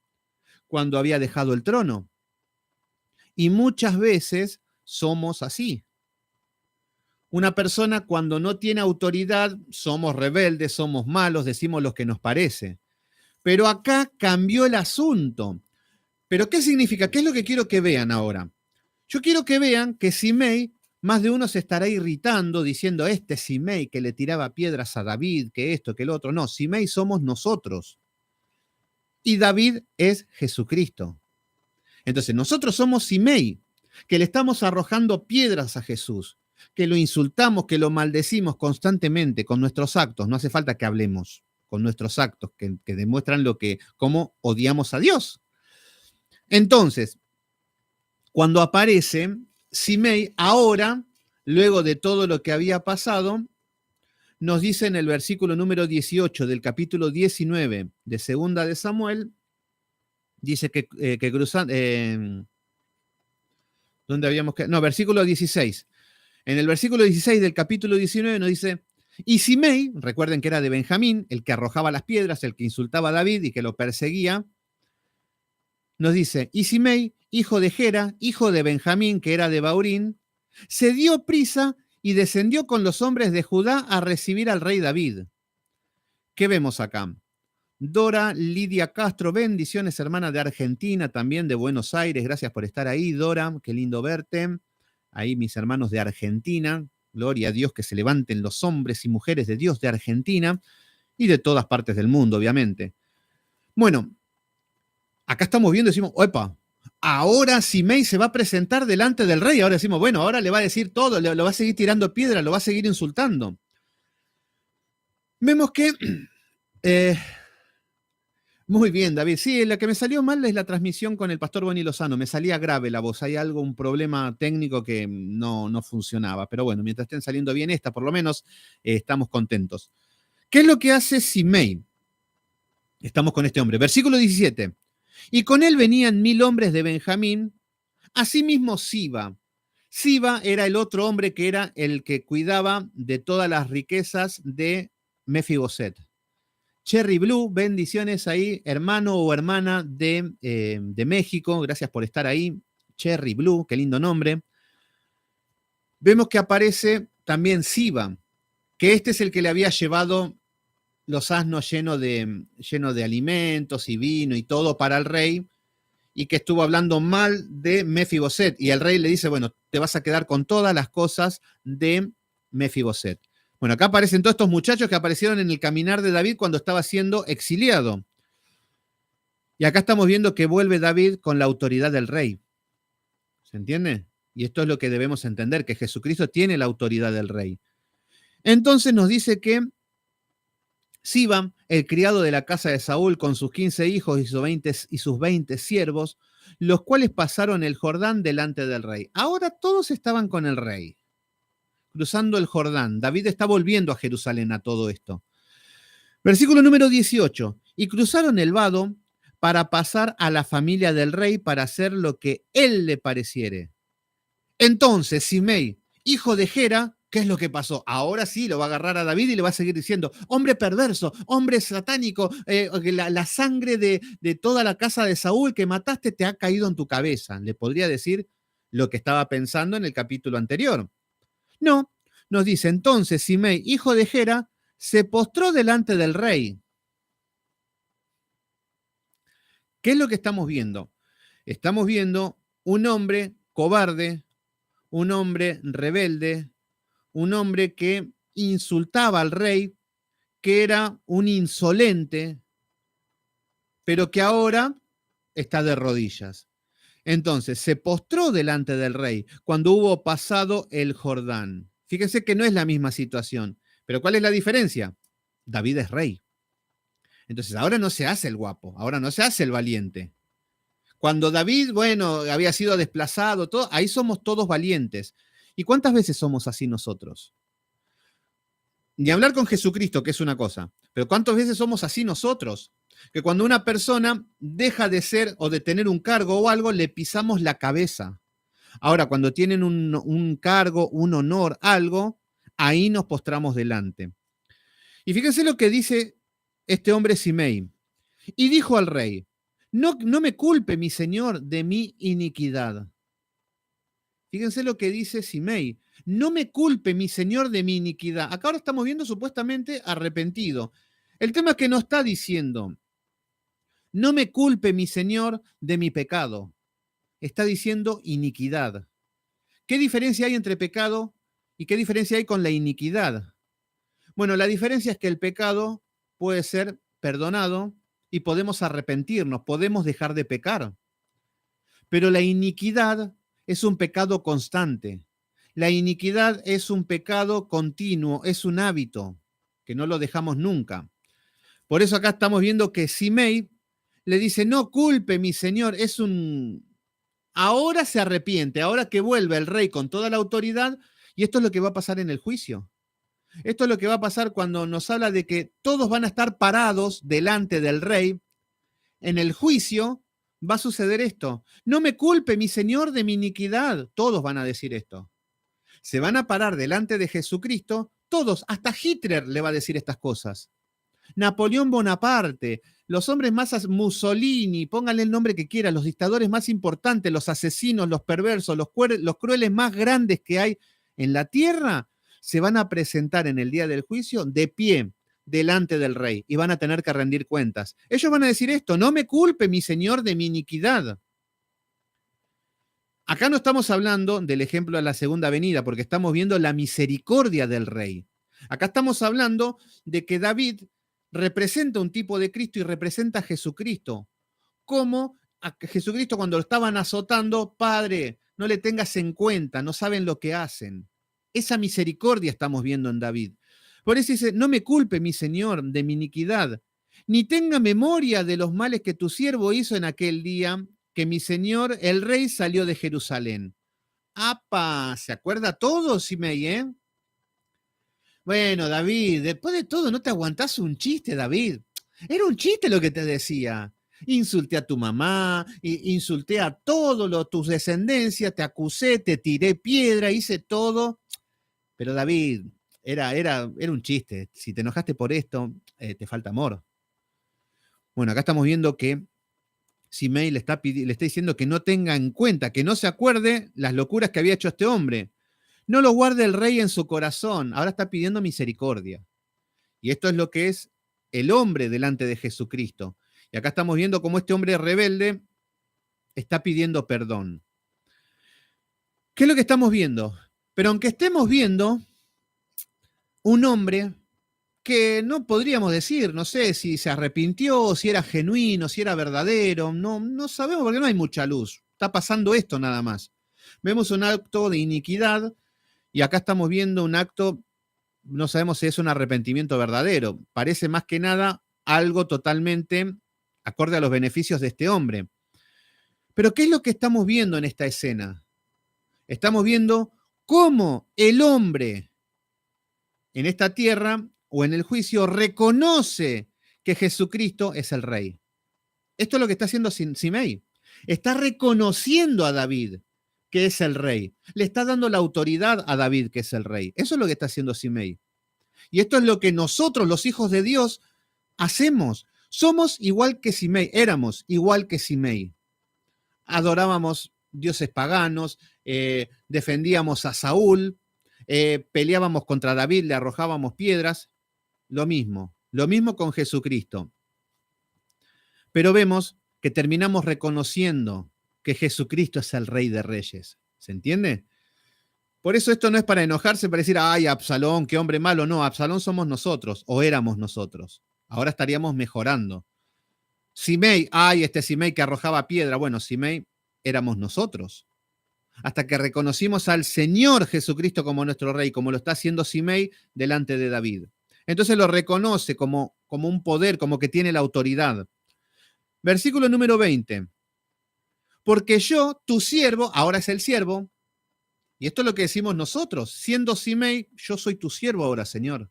cuando había dejado el trono. Y muchas veces somos así. Una persona cuando no tiene autoridad, somos rebeldes, somos malos, decimos lo que nos parece. Pero acá cambió el asunto. ¿Pero qué significa? ¿Qué es lo que quiero que vean ahora? Yo quiero que vean que Simei, más de uno se estará irritando diciendo, este Simei que le tiraba piedras a David, que esto, que el otro. No, Simei somos nosotros. Y David es Jesucristo. Entonces, nosotros somos Simei, que le estamos arrojando piedras a Jesús, que lo insultamos, que lo maldecimos constantemente con nuestros actos. No hace falta que hablemos con nuestros actos, que demuestran cómo odiamos a Dios. Entonces, cuando aparece Simei, ahora, luego de todo lo que había pasado, nos dice en el versículo número 18 del capítulo 19 de Segunda de Samuel, dice que cruzando, ¿dónde habíamos quedado? No, versículo 16. En el versículo 16 del capítulo 19 nos dice, y Simei, recuerden que era de Benjamín, el que arrojaba las piedras, el que insultaba a David y que lo perseguía, nos dice, y Simei, hijo de Gera, hijo de Benjamín, que era de Baurín, se dio prisa y descendió con los hombres de Judá a recibir al rey David. ¿Qué vemos acá? Dora Lidia Castro, bendiciones, hermana de Argentina, también de Buenos Aires, gracias por estar ahí, Dora, qué lindo verte. Ahí mis hermanos de Argentina. Gloria a Dios, que se levanten los hombres y mujeres de Dios de Argentina y de todas partes del mundo, obviamente. Bueno, acá estamos viendo y decimos, opa, ahora Simei se va a presentar delante del rey. Ahora decimos, bueno, ahora le va a decir todo, lo va a seguir tirando piedra, lo va a seguir insultando. Vemos que... muy bien, David. Sí, la que me salió mal es la transmisión con el pastor Boni Lozano. Me salía grave la voz. Hay algo, un problema técnico que no funcionaba. Pero bueno, mientras estén saliendo bien esta, por lo menos estamos contentos. ¿Qué es lo que hace Simei? Estamos con este hombre. Versículo 17. Y con él venían 1000 hombres de Benjamín, asimismo Siba. Siba era el otro hombre que era el que cuidaba de todas las riquezas de Mefiboset. Cherry Blue, bendiciones ahí, hermano o hermana de México, gracias por estar ahí. Cherry Blue, qué lindo nombre. Vemos que aparece también Siba, que este es el que le había llevado los asnos llenos de alimentos y vino y todo para el rey, y que estuvo hablando mal de Mefiboset. Y el rey le dice, bueno, te vas a quedar con todas las cosas de Mefiboset. Bueno, acá aparecen todos estos muchachos que aparecieron en el caminar de David cuando estaba siendo exiliado. Y acá estamos viendo que vuelve David con la autoridad del rey. ¿Se entiende? Y esto es lo que debemos entender, que Jesucristo tiene la autoridad del rey. Entonces nos dice que Siba, el criado de la casa de Saúl, con sus 15 hijos y sus 20 siervos, los cuales pasaron el Jordán delante del rey. Ahora todos estaban con el rey, cruzando el Jordán. David está volviendo a Jerusalén a todo esto. Versículo número 18. Y cruzaron el vado para pasar a la familia del rey para hacer lo que él le pareciere. Entonces Simei, hijo de Gera, ¿qué es lo que pasó? Ahora sí lo va a agarrar a David y le va a seguir diciendo, hombre perverso, hombre satánico, la sangre de toda la casa de Saúl que mataste te ha caído en tu cabeza. Le podría decir lo que estaba pensando en el capítulo anterior. No, nos dice, entonces Simei, hijo de Gera, se postró delante del rey. ¿Qué es lo que estamos viendo? Estamos viendo un hombre cobarde, un hombre rebelde, un hombre que insultaba al rey, que era un insolente, pero que ahora está de rodillas. Entonces, se postró delante del rey cuando hubo pasado el Jordán. Fíjense que no es la misma situación, pero ¿cuál es la diferencia? David es rey. Entonces, ahora no se hace el guapo, ahora no se hace el valiente. Cuando David, bueno, había sido desplazado, todo, ahí somos todos valientes. ¿Y cuántas veces somos así nosotros? Ni hablar con Jesucristo, que es una cosa, pero ¿cuántas veces somos así nosotros? Que cuando una persona deja de ser o de tener un cargo o algo, le pisamos la cabeza. Ahora, cuando tienen un cargo, un honor, algo, ahí nos postramos delante. Y fíjense lo que dice este hombre Simei. Y dijo al rey, no me culpe mi señor de mi iniquidad. Fíjense lo que dice Simei. No me culpe mi señor de mi iniquidad. Acá ahora estamos viendo supuestamente arrepentido. El tema es que no está diciendo, no me culpe mi señor de mi pecado. Está diciendo iniquidad. ¿Qué diferencia hay entre pecado y qué diferencia hay con la iniquidad? Bueno, la diferencia es que el pecado puede ser perdonado y podemos arrepentirnos, podemos dejar de pecar. Pero la iniquidad es un pecado constante. La iniquidad es un pecado continuo, es un hábito que no lo dejamos nunca. Por eso acá estamos viendo que Simei le dice, no culpe mi señor, es un... Ahora se arrepiente, ahora que vuelve el rey con toda la autoridad, y esto es lo que va a pasar en el juicio. Esto es lo que va a pasar cuando nos habla de que todos van a estar parados delante del rey. En el juicio va a suceder esto. No me culpe, mi señor, de mi iniquidad. Todos van a decir esto. Se van a parar delante de Jesucristo, todos, hasta Hitler le va a decir estas cosas. Napoleón Bonaparte, los hombres más, Mussolini, pónganle el nombre que quieran, los dictadores más importantes, los asesinos, los perversos, los crueles más grandes que hay en la tierra, se van a presentar en el día del juicio de pie delante del rey y van a tener que rendir cuentas. Ellos van a decir esto, no me culpe mi señor de mi iniquidad. Acá no estamos hablando del ejemplo de la segunda venida, porque estamos viendo la misericordia del rey. Acá estamos hablando de que David representa un tipo de Cristo y representa a Jesucristo. Como a Jesucristo cuando lo estaban azotando, Padre, no le tengas en cuenta, no saben lo que hacen. Esa misericordia estamos viendo en David. Por eso dice, no me culpe, mi Señor, de mi iniquidad, ni tenga memoria de los males que tu siervo hizo en aquel día que mi Señor, el rey, salió de Jerusalén. ¡Apa! ¿Se acuerda todo, Simei, Bueno, David, después de todo, no te aguantás un chiste, David. Era un chiste lo que te decía. Insulté a tu mamá, insulté a todos tus descendencias, te acusé, te tiré piedra, hice todo. Pero David, era un chiste. Si te enojaste por esto, te falta amor. Bueno, acá estamos viendo que Simei le está diciendo que no tenga en cuenta, que no se acuerde las locuras que había hecho este hombre. No lo guarde el rey en su corazón. Ahora está pidiendo misericordia. Y esto es lo que es el hombre delante de Jesucristo. Y acá estamos viendo cómo este hombre rebelde está pidiendo perdón. ¿Qué es lo que estamos viendo? Pero aunque estemos viendo un hombre que no podríamos decir, no sé si se arrepintió, si era genuino, si era verdadero, no sabemos porque no hay mucha luz. Está pasando esto nada más. Vemos un acto de iniquidad y acá estamos viendo un acto, no sabemos si es un arrepentimiento verdadero. Parece más que nada algo totalmente acorde a los beneficios de este hombre. Pero ¿qué es lo que estamos viendo en esta escena? Estamos viendo cómo el hombre en esta tierra o en el juicio reconoce que Jesucristo es el rey. Esto es lo que está haciendo Simei. Está reconociendo a David que es el rey. Le está dando la autoridad a David que es el rey. Eso es lo que está haciendo Simei. Y esto es lo que nosotros, los hijos de Dios, hacemos. Somos igual que Simei, éramos igual que Simei. Adorábamos dioses paganos, defendíamos a Saúl, peleábamos contra David, le arrojábamos piedras. Lo mismo con Jesucristo. Pero vemos que terminamos reconociendo que Jesucristo es el Rey de Reyes. ¿Se entiende? Por eso esto no es para enojarse, para decir, ay, Absalón, qué hombre malo. No, Absalón somos nosotros, o éramos nosotros. Ahora estaríamos mejorando. Simei, ay, este Simei que arrojaba piedra. Bueno, Simei éramos nosotros. Hasta que reconocimos al Señor Jesucristo como nuestro Rey, como lo está haciendo Simei delante de David. Entonces lo reconoce como un poder, como que tiene la autoridad. Versículo número 20. Porque yo, tu siervo, ahora es el siervo, y esto es lo que decimos nosotros, siendo Simei, yo soy tu siervo ahora, Señor.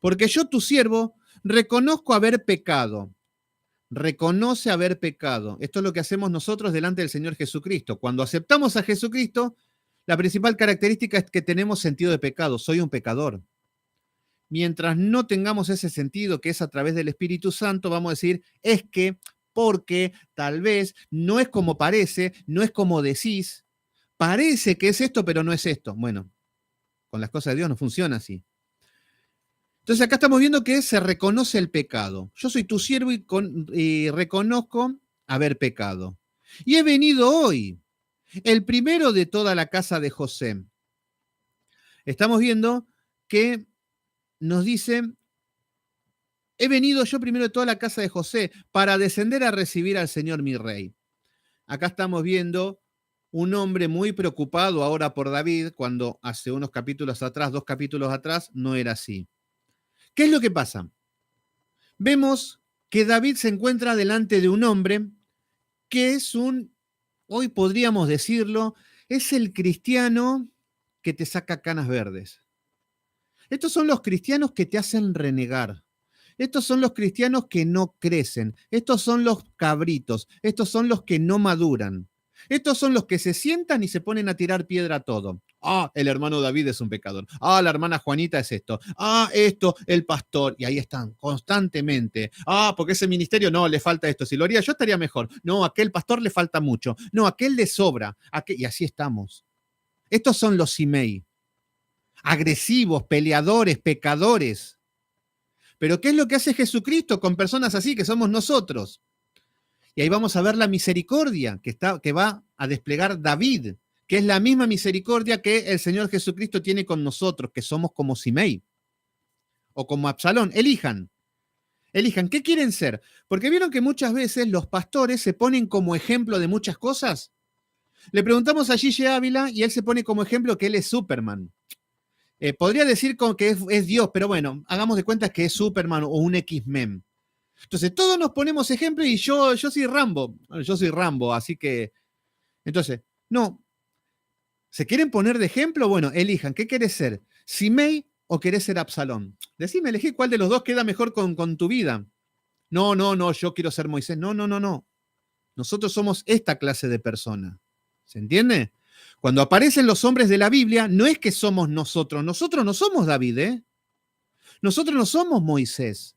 Porque yo, tu siervo, reconozco haber pecado. Reconoce haber pecado. Esto es lo que hacemos nosotros delante del Señor Jesucristo. Cuando aceptamos a Jesucristo, la principal característica es que tenemos sentido de pecado. Soy un pecador. Mientras no tengamos ese sentido, que es a través del Espíritu Santo, vamos a decir, es que, porque, tal vez, no es como parece, no es como decís, parece que es esto, pero no es esto. Bueno, con las cosas de Dios no funciona así. Entonces acá estamos viendo que se reconoce el pecado. Yo soy tu siervo y reconozco haber pecado. Y he venido hoy, el primero de toda la casa de José. Estamos viendo que nos dice, he venido yo primero de toda la casa de José para descender a recibir al Señor mi rey. Acá estamos viendo un hombre muy preocupado ahora por David, cuando hace unos capítulos atrás, 2 capítulos atrás, no era así. ¿Qué es lo que pasa? Vemos que David se encuentra delante de un hombre que es hoy podríamos decirlo, es el cristiano que te saca canas verdes. Estos son los cristianos que te hacen renegar. Estos son los cristianos que no crecen. Estos son los cabritos. Estos son los que no maduran. Estos son los que se sientan y se ponen a tirar piedra a todo. Ah, el hermano David es un pecador. Ah, la hermana Juanita es esto. Ah, esto, el pastor. Y ahí están, constantemente. Ah, porque ese ministerio no, le falta esto. Si lo haría yo estaría mejor. No, a aquel pastor le falta mucho. No, a aquel le sobra. Y así estamos. Estos son los Simei. Agresivos, peleadores, pecadores. Pero ¿qué es lo que hace Jesucristo con personas así que somos nosotros? Y ahí vamos a ver la misericordia que va a desplegar David, que es la misma misericordia que el Señor Jesucristo tiene con nosotros, que somos como Simei o como Absalón. Elijan, ¿qué quieren ser? Porque vieron que muchas veces los pastores se ponen como ejemplo de muchas cosas. Le preguntamos a Gigi Ávila y él se pone como ejemplo que él es Superman. Podría decir que es Dios, pero bueno, hagamos de cuenta que es Superman o un X-Men. Entonces, todos nos ponemos ejemplo y yo soy Rambo, así que... Entonces, no, ¿se quieren poner de ejemplo? Bueno, elijan, ¿qué querés ser? ¿Simei o querés ser Absalón? Decime, elegí cuál de los dos queda mejor con tu vida. No, yo quiero ser Moisés. No. Nosotros somos esta clase de persona. ¿Se entiende? Cuando aparecen los hombres de la Biblia, no es que somos nosotros no somos David, ¿eh? Nosotros no somos Moisés.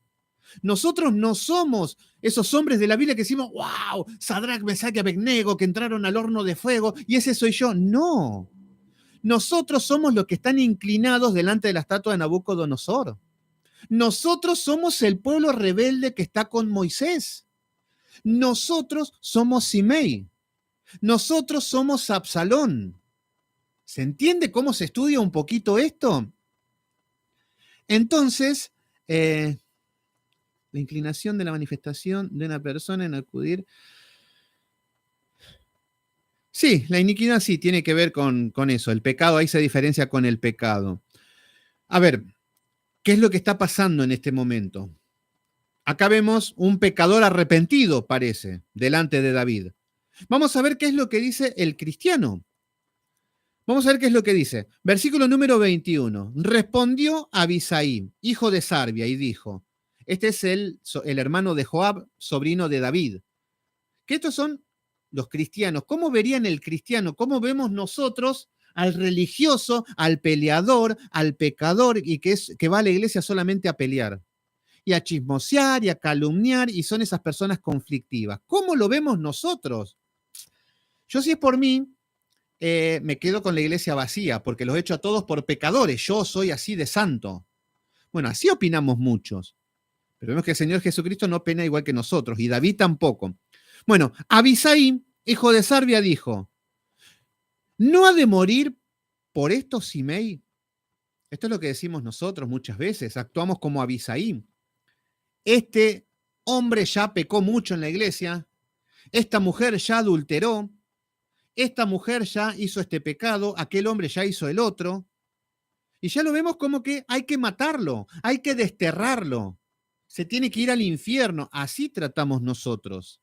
Nosotros no somos esos hombres de la Biblia que decimos, wow, Sadrach, Mesach y Abednego que entraron al horno de fuego y ese soy yo. No. Nosotros somos los que están inclinados delante de la estatua de Nabucodonosor. Nosotros somos el pueblo rebelde que está con Moisés. Nosotros somos Simei. Nosotros somos Absalón. ¿Se entiende cómo se estudia un poquito esto? Entonces, la inclinación de la manifestación de una persona en acudir. Sí, la iniquidad sí tiene que ver con eso. El pecado ahí se diferencia con el pecado. A ver, ¿qué es lo que está pasando en este momento? Acá vemos un pecador arrepentido, parece, delante de David. Vamos a ver qué es lo que dice el cristiano. Vamos a ver qué es lo que dice. Versículo número 21. Respondió Abisai, hijo de Sarbia, y dijo, este es el hermano de Joab, sobrino de David. Que estos son los cristianos. ¿Cómo verían el cristiano? ¿Cómo vemos nosotros al religioso, al peleador, al pecador y que va a la iglesia solamente a pelear? Y a chismosear y a calumniar y son esas personas conflictivas. ¿Cómo lo vemos nosotros? Yo si es por mí, me quedo con la iglesia vacía porque los echo a todos por pecadores. Yo soy así de santo. Bueno, así opinamos muchos. Pero vemos que el Señor Jesucristo no opina igual que nosotros y David tampoco. Bueno, Abisai, hijo de Sarbia, dijo, ¿no ha de morir por esto Simei? Esto es lo que decimos nosotros muchas veces, actuamos como Abisai. Este hombre ya pecó mucho en la iglesia, esta mujer ya adulteró, esta mujer ya hizo este pecado, aquel hombre ya hizo el otro, y ya lo vemos como que hay que matarlo, hay que desterrarlo, se tiene que ir al infierno, así tratamos nosotros,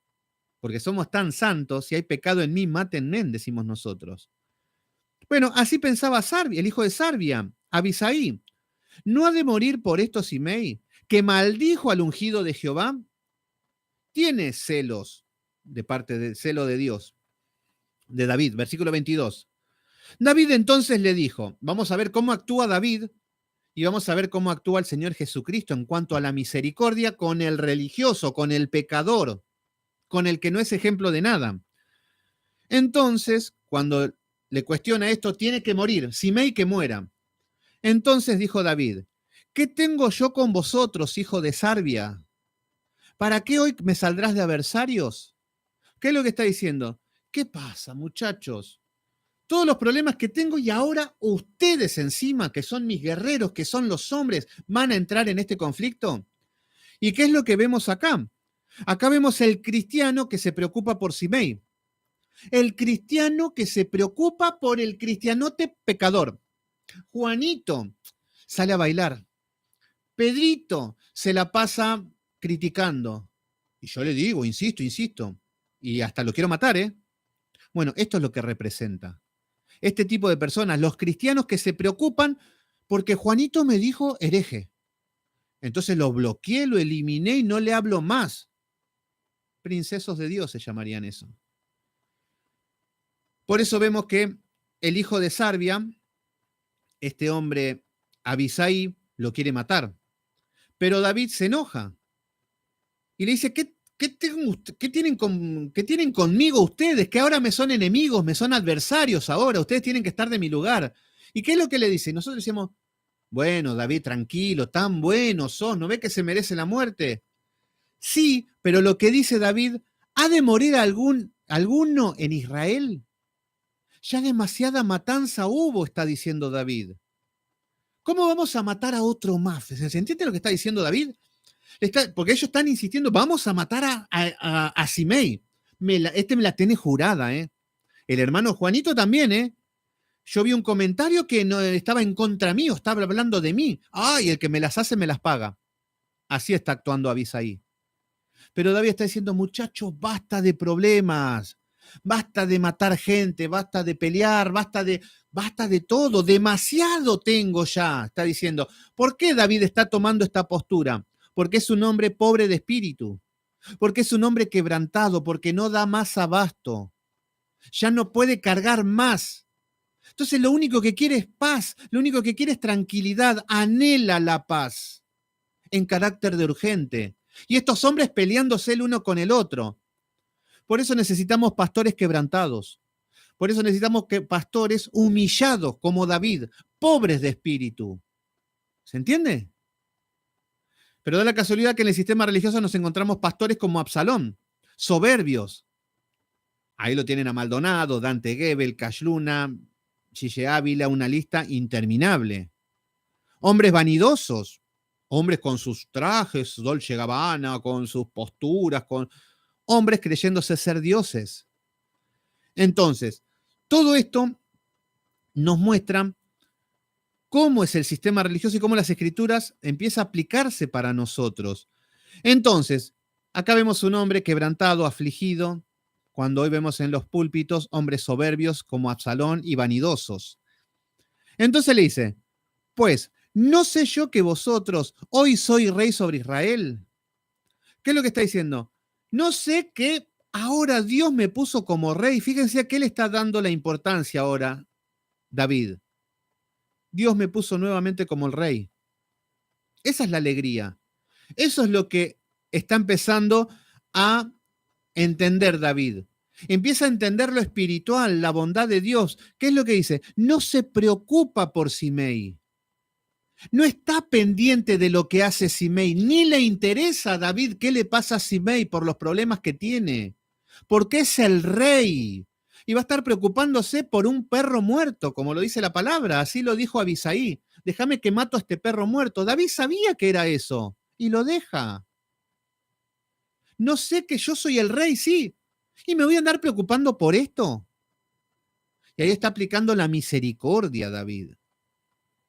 porque somos tan santos, si hay pecado en mí, mátenme, decimos nosotros. Bueno, así pensaba Sarbia, el hijo de Sarbia, Abisai. ¿No ha de morir por esto Simei, que maldijo al ungido de Jehová? Tiene celos de parte del celo de Dios, de David, versículo 22. David entonces le dijo, vamos a ver cómo actúa David y vamos a ver cómo actúa el Señor Jesucristo en cuanto a la misericordia con el religioso, con el pecador, con el que no es ejemplo de nada. Entonces, cuando le cuestiona esto, tiene que morir, Simei que muera. Entonces dijo David, ¿qué tengo yo con vosotros, hijo de Sarbia? ¿Para qué hoy me saldrás de adversarios? ¿Qué es lo que está diciendo? ¿Qué pasa, muchachos? Todos los problemas que tengo y ahora ustedes encima, que son mis guerreros, que son los hombres, van a entrar en este conflicto. ¿Y qué es lo que vemos acá? Acá vemos el cristiano que se preocupa por Simei. El cristiano que se preocupa por el cristianote pecador. Juanito sale a bailar. Pedrito se la pasa criticando. Y yo le digo, insisto, y hasta lo quiero matar, ¿eh? Bueno, esto es lo que representa. Este tipo de personas, los cristianos que se preocupan porque Juanito me dijo hereje. Entonces lo bloqueé, lo eliminé y no le hablo más. Princesos de Dios se llamarían eso. Por eso vemos que el hijo de Sarbia, este hombre Abisai, lo quiere matar. Pero David se enoja y le dice, ¿qué tienen conmigo ustedes? Que ahora me son enemigos, me son adversarios ahora, ustedes tienen que estar de mi lugar. ¿Y qué es lo que le dice? Nosotros decimos, bueno, David, tranquilo, tan bueno sos, ¿no ve que se merece la muerte? Sí, pero lo que dice David, ¿ha de morir alguno en Israel? Ya demasiada matanza hubo, está diciendo David. ¿Cómo vamos a matar a otro más? ¿Se entiende lo que está diciendo David? Porque ellos están insistiendo, vamos a matar a Simei. Me la tiene jurada, ¿eh? El hermano Juanito también, ¿eh? Yo vi un comentario que no estaba en contra mío, estaba hablando de mí. Ay, el que me las hace me las paga. Así está actuando Abisaí. Pero David está diciendo, muchachos, basta de problemas, basta de matar gente, basta de pelear, basta de todo, demasiado tengo ya, está diciendo. ¿Por qué David está tomando esta postura? Porque es un hombre pobre de espíritu, porque es un hombre quebrantado, porque no da más abasto, ya no puede cargar más. Entonces lo único que quiere es paz, lo único que quiere es tranquilidad, anhela la paz en carácter de urgente. Y estos hombres peleándose el uno con el otro. Por eso necesitamos pastores quebrantados. Por eso necesitamos pastores humillados como David, pobres de espíritu. ¿Se entiende? Pero da la casualidad que en el sistema religioso nos encontramos pastores como Absalón, soberbios. Ahí lo tienen a Maldonado, Dante Gebel, Cash Luna, Gille Ávila, una lista interminable. Hombres vanidosos, hombres con sus trajes, Dolce Gabbana, con sus posturas, con hombres creyéndose ser dioses. Entonces, todo esto nos muestra cómo es el sistema religioso y cómo las escrituras empiezan a aplicarse para nosotros. Entonces, acá vemos un hombre quebrantado, afligido, cuando hoy vemos en los púlpitos hombres soberbios como Absalón y vanidosos. Entonces le dice, pues, ¿no sé yo que vosotros hoy sois rey sobre Israel? ¿Qué es lo que está diciendo? No sé que ahora Dios me puso como rey. Fíjense a qué le está dando la importancia ahora David. Dios me puso nuevamente como el rey. Esa es la alegría. Eso es lo que está empezando a entender David. Empieza a entender lo espiritual, la bondad de Dios. ¿Qué es lo que dice? No se preocupa por Simei. No está pendiente de lo que hace Simei, ni le interesa a David qué le pasa a Simei por los problemas que tiene, porque es el rey. Y va a estar preocupándose por un perro muerto, como lo dice la palabra, así lo dijo Abisaí. Déjame que mato a este perro muerto. David sabía que era eso, y lo deja. No sé que yo soy el rey, sí, y me voy a andar preocupando por esto. Y ahí está aplicando la misericordia, David,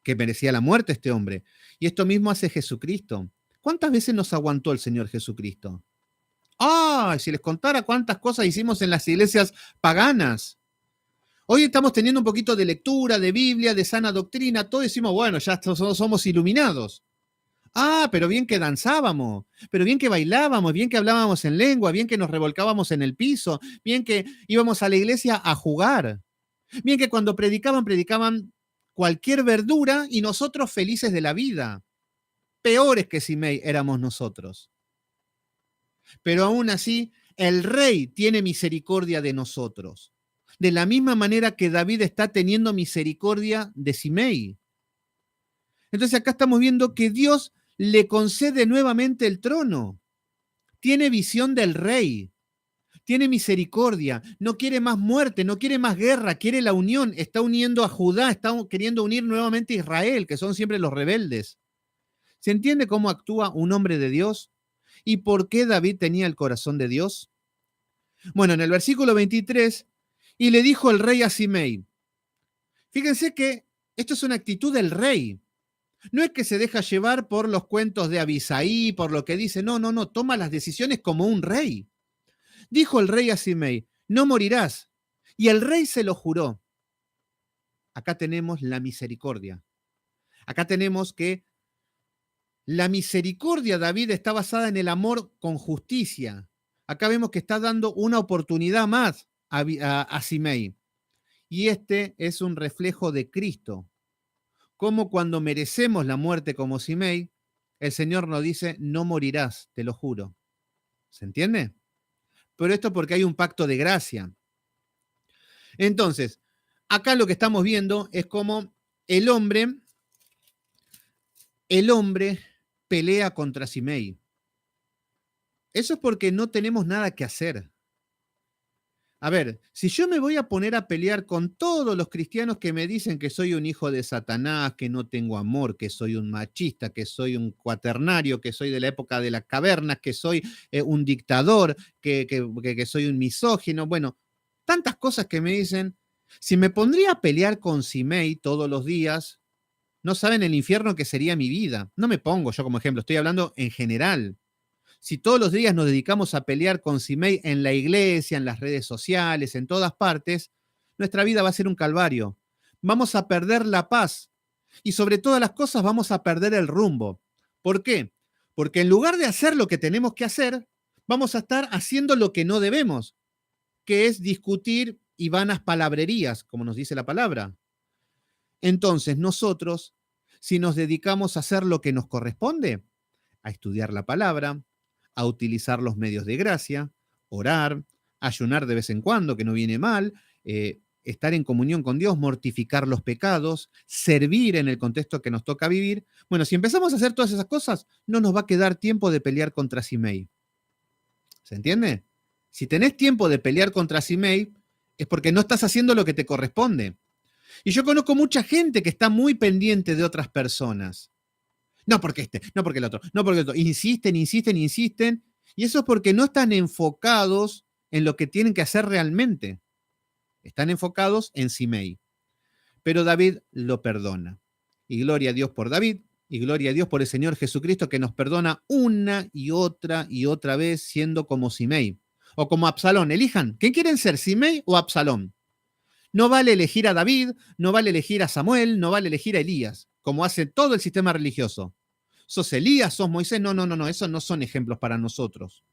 que merecía la muerte este hombre. Y esto mismo hace Jesucristo. ¿Cuántas veces nos aguantó el Señor Jesucristo? ¡Ah! Si les contara cuántas cosas hicimos en las iglesias paganas. Hoy estamos teniendo un poquito de lectura, de Biblia, de sana doctrina, todo decimos, bueno, ya somos iluminados. Ah, pero bien que danzábamos, pero bien que bailábamos, bien que hablábamos en lengua, bien que nos revolcábamos en el piso, bien que íbamos a la iglesia a jugar, bien que cuando predicaban cualquier verdura y nosotros felices de la vida. Peores que Simei éramos nosotros. Pero aún así, el rey tiene misericordia de nosotros. De la misma manera que David está teniendo misericordia de Simei. Entonces acá estamos viendo que Dios le concede nuevamente el trono. Tiene visión del rey. Tiene misericordia. No quiere más muerte, no quiere más guerra, quiere la unión. Está uniendo a Judá, está queriendo unir nuevamente a Israel, que son siempre los rebeldes. ¿Se entiende cómo actúa un hombre de Dios? ¿Y por qué David tenía el corazón de Dios? Bueno, en el versículo 23, y le dijo el rey a Simei. Fíjense que esto es una actitud del rey. No es que se deja llevar por los cuentos de Abisaí, por lo que dice, no, toma las decisiones como un rey. Dijo el rey a Simei, no morirás. Y el rey se lo juró. Acá tenemos la misericordia. Acá tenemos que la misericordia, David, está basada en el amor con justicia. Acá vemos que está dando una oportunidad más a Simei. Y este es un reflejo de Cristo. Como cuando merecemos la muerte como Simei, el Señor nos dice, no morirás, te lo juro. ¿Se entiende? Pero esto porque hay un pacto de gracia. Entonces, acá lo que estamos viendo es cómo el hombre pelea contra Simei. Eso es porque no tenemos nada que hacer. A ver, si yo me voy a poner a pelear con todos los cristianos que me dicen que soy un hijo de Satanás, que no tengo amor, que soy un machista, que soy un cuaternario, que soy de la época de las cavernas, que soy un dictador, que soy un misógino, bueno, tantas cosas que me dicen, si me pondría a pelear con Simei todos los días, no saben el infierno que sería mi vida. No me pongo yo como ejemplo, estoy hablando en general. Si todos los días nos dedicamos a pelear con Simei en la iglesia, en las redes sociales, en todas partes, nuestra vida va a ser un calvario. Vamos a perder la paz y sobre todas las cosas vamos a perder el rumbo. ¿Por qué? Porque en lugar de hacer lo que tenemos que hacer, vamos a estar haciendo lo que no debemos, que es discutir y vanas palabrerías, como nos dice la palabra. Entonces nosotros, si nos dedicamos a hacer lo que nos corresponde, a estudiar la palabra, a utilizar los medios de gracia, orar, ayunar de vez en cuando, que no viene mal, estar en comunión con Dios, mortificar los pecados, servir en el contexto que nos toca vivir. Bueno, si empezamos a hacer todas esas cosas, no nos va a quedar tiempo de pelear contra Simei. ¿Se entiende? Si tenés tiempo de pelear contra Simei, es porque no estás haciendo lo que te corresponde. Y yo conozco mucha gente que está muy pendiente de otras personas. No porque este, no porque el otro, no porque el otro. Insisten, insisten, insisten. Y eso es porque no están enfocados en lo que tienen que hacer realmente. Están enfocados en Simei. Pero David lo perdona. Y gloria a Dios por David, y gloria a Dios por el Señor Jesucristo que nos perdona una y otra vez siendo como Simei. O como Absalón. Elijan, ¿quién quieren ser, Simei o Absalón? No vale elegir a David, no vale elegir a Samuel, no vale elegir a Elías, como hace todo el sistema religioso. ¿Sos Elías, sos Moisés? No, no, no, no, esos no son ejemplos para nosotros.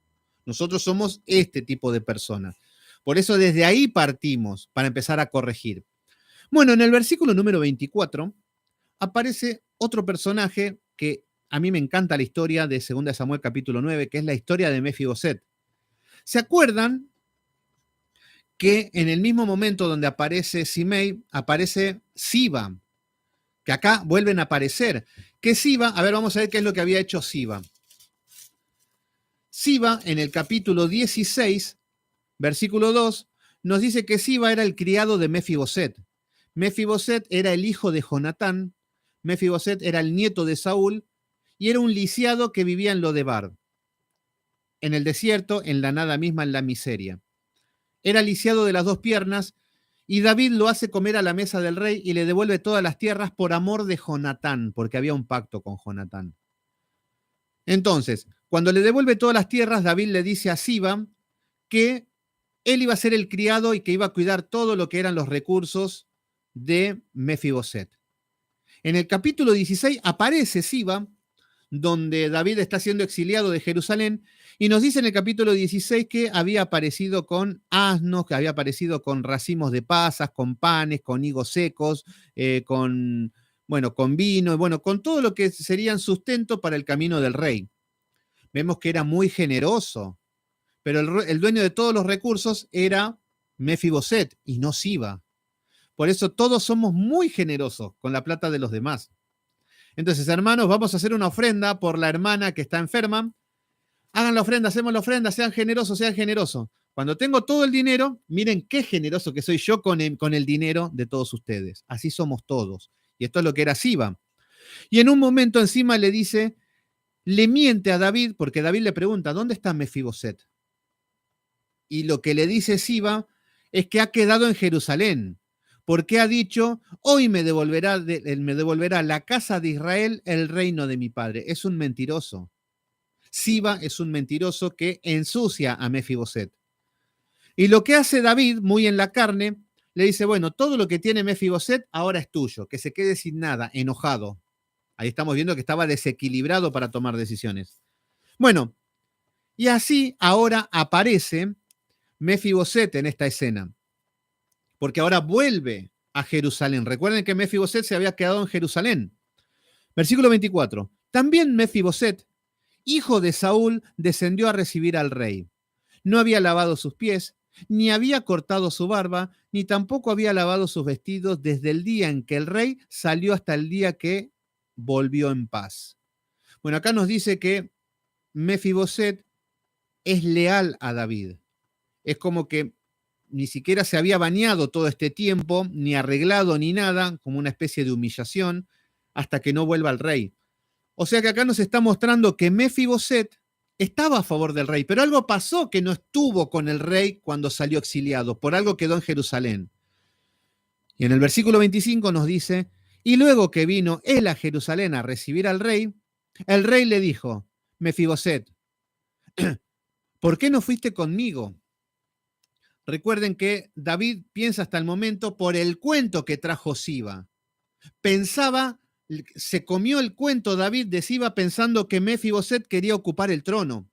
Nosotros somos este tipo de personas. Por eso desde ahí partimos para empezar a corregir. Bueno, en el versículo número 24 aparece otro personaje que a mí me encanta la historia de 2 Samuel capítulo 9, que es la historia de Mefiboset. ¿Se acuerdan que en el mismo momento donde aparece Simei, aparece Siba, que acá vuelven a aparecer? Que Siba, a ver, vamos a ver qué es lo que había hecho Siba. Siba, en el capítulo 16, versículo 2, nos dice que Siba era el criado de Mefiboset. Mefiboset era el hijo de Jonatán, Mefiboset era el nieto de Saúl y era un lisiado que vivía en Lodebar, en el desierto, en la nada misma, en la miseria. Era lisiado de las dos piernas y David lo hace comer a la mesa del rey y le devuelve todas las tierras por amor de Jonatán, porque había un pacto con Jonatán. Entonces, cuando le devuelve todas las tierras, David le dice a Siba que él iba a ser el criado y que iba a cuidar todo lo que eran los recursos de Mefiboset. En el capítulo 16 aparece Siba, donde David está siendo exiliado de Jerusalén, y nos dice en el capítulo 16 que había aparecido con asnos, que había aparecido con racimos de pasas, con panes, con higos secos, con vino, bueno, con todo lo que serían sustento para el camino del rey. Vemos que era muy generoso, pero el dueño de todos los recursos era Mefiboset y no Siba. Por eso todos somos muy generosos con la plata de los demás. Entonces, hermanos, vamos a hacer una ofrenda por la hermana que está enferma. Hagan la ofrenda, hacemos la ofrenda, sean generosos, sean generosos. Cuando tengo todo el dinero, miren qué generoso que soy yo con el dinero de todos ustedes. Así somos todos. Y esto es lo que era Siba. Y en un momento encima le dice, le miente a David, porque David le pregunta, ¿dónde está Mefiboset? Y lo que le dice Siba es que ha quedado en Jerusalén, porque ha dicho, hoy me devolverá la casa de Israel el reino de mi padre. Es un mentiroso. Siba es un mentiroso que ensucia a Mefiboset. Y lo que hace David, muy en la carne, le dice, bueno, todo lo que tiene Mefiboset ahora es tuyo, que se quede sin nada, enojado. Ahí estamos viendo que estaba desequilibrado para tomar decisiones. Bueno, y así ahora aparece Mefiboset en esta escena, porque ahora vuelve a Jerusalén. Recuerden que Mefiboset se había quedado en Jerusalén. Versículo 24. También Mefiboset, hijo de Saúl, descendió a recibir al rey. No había lavado sus pies, ni había cortado su barba, ni tampoco había lavado sus vestidos desde el día en que el rey salió hasta el día que volvió en paz. Bueno, acá nos dice que Mefiboset es leal a David. Es como que ni siquiera se había bañado todo este tiempo, ni arreglado ni nada, como una especie de humillación, hasta que no vuelva al rey. O sea que acá nos está mostrando que Mefiboset estaba a favor del rey, pero algo pasó que no estuvo con el rey cuando salió exiliado, por algo quedó en Jerusalén. Y en el versículo 25 nos dice, y luego que vino él a Jerusalén a recibir al rey, el rey le dijo, Mefiboset, ¿por qué no fuiste conmigo? Recuerden que David piensa hasta el momento por el cuento que trajo Siba. Pensaba, se comió el cuento David de Siba pensando que Mefiboset quería ocupar el trono.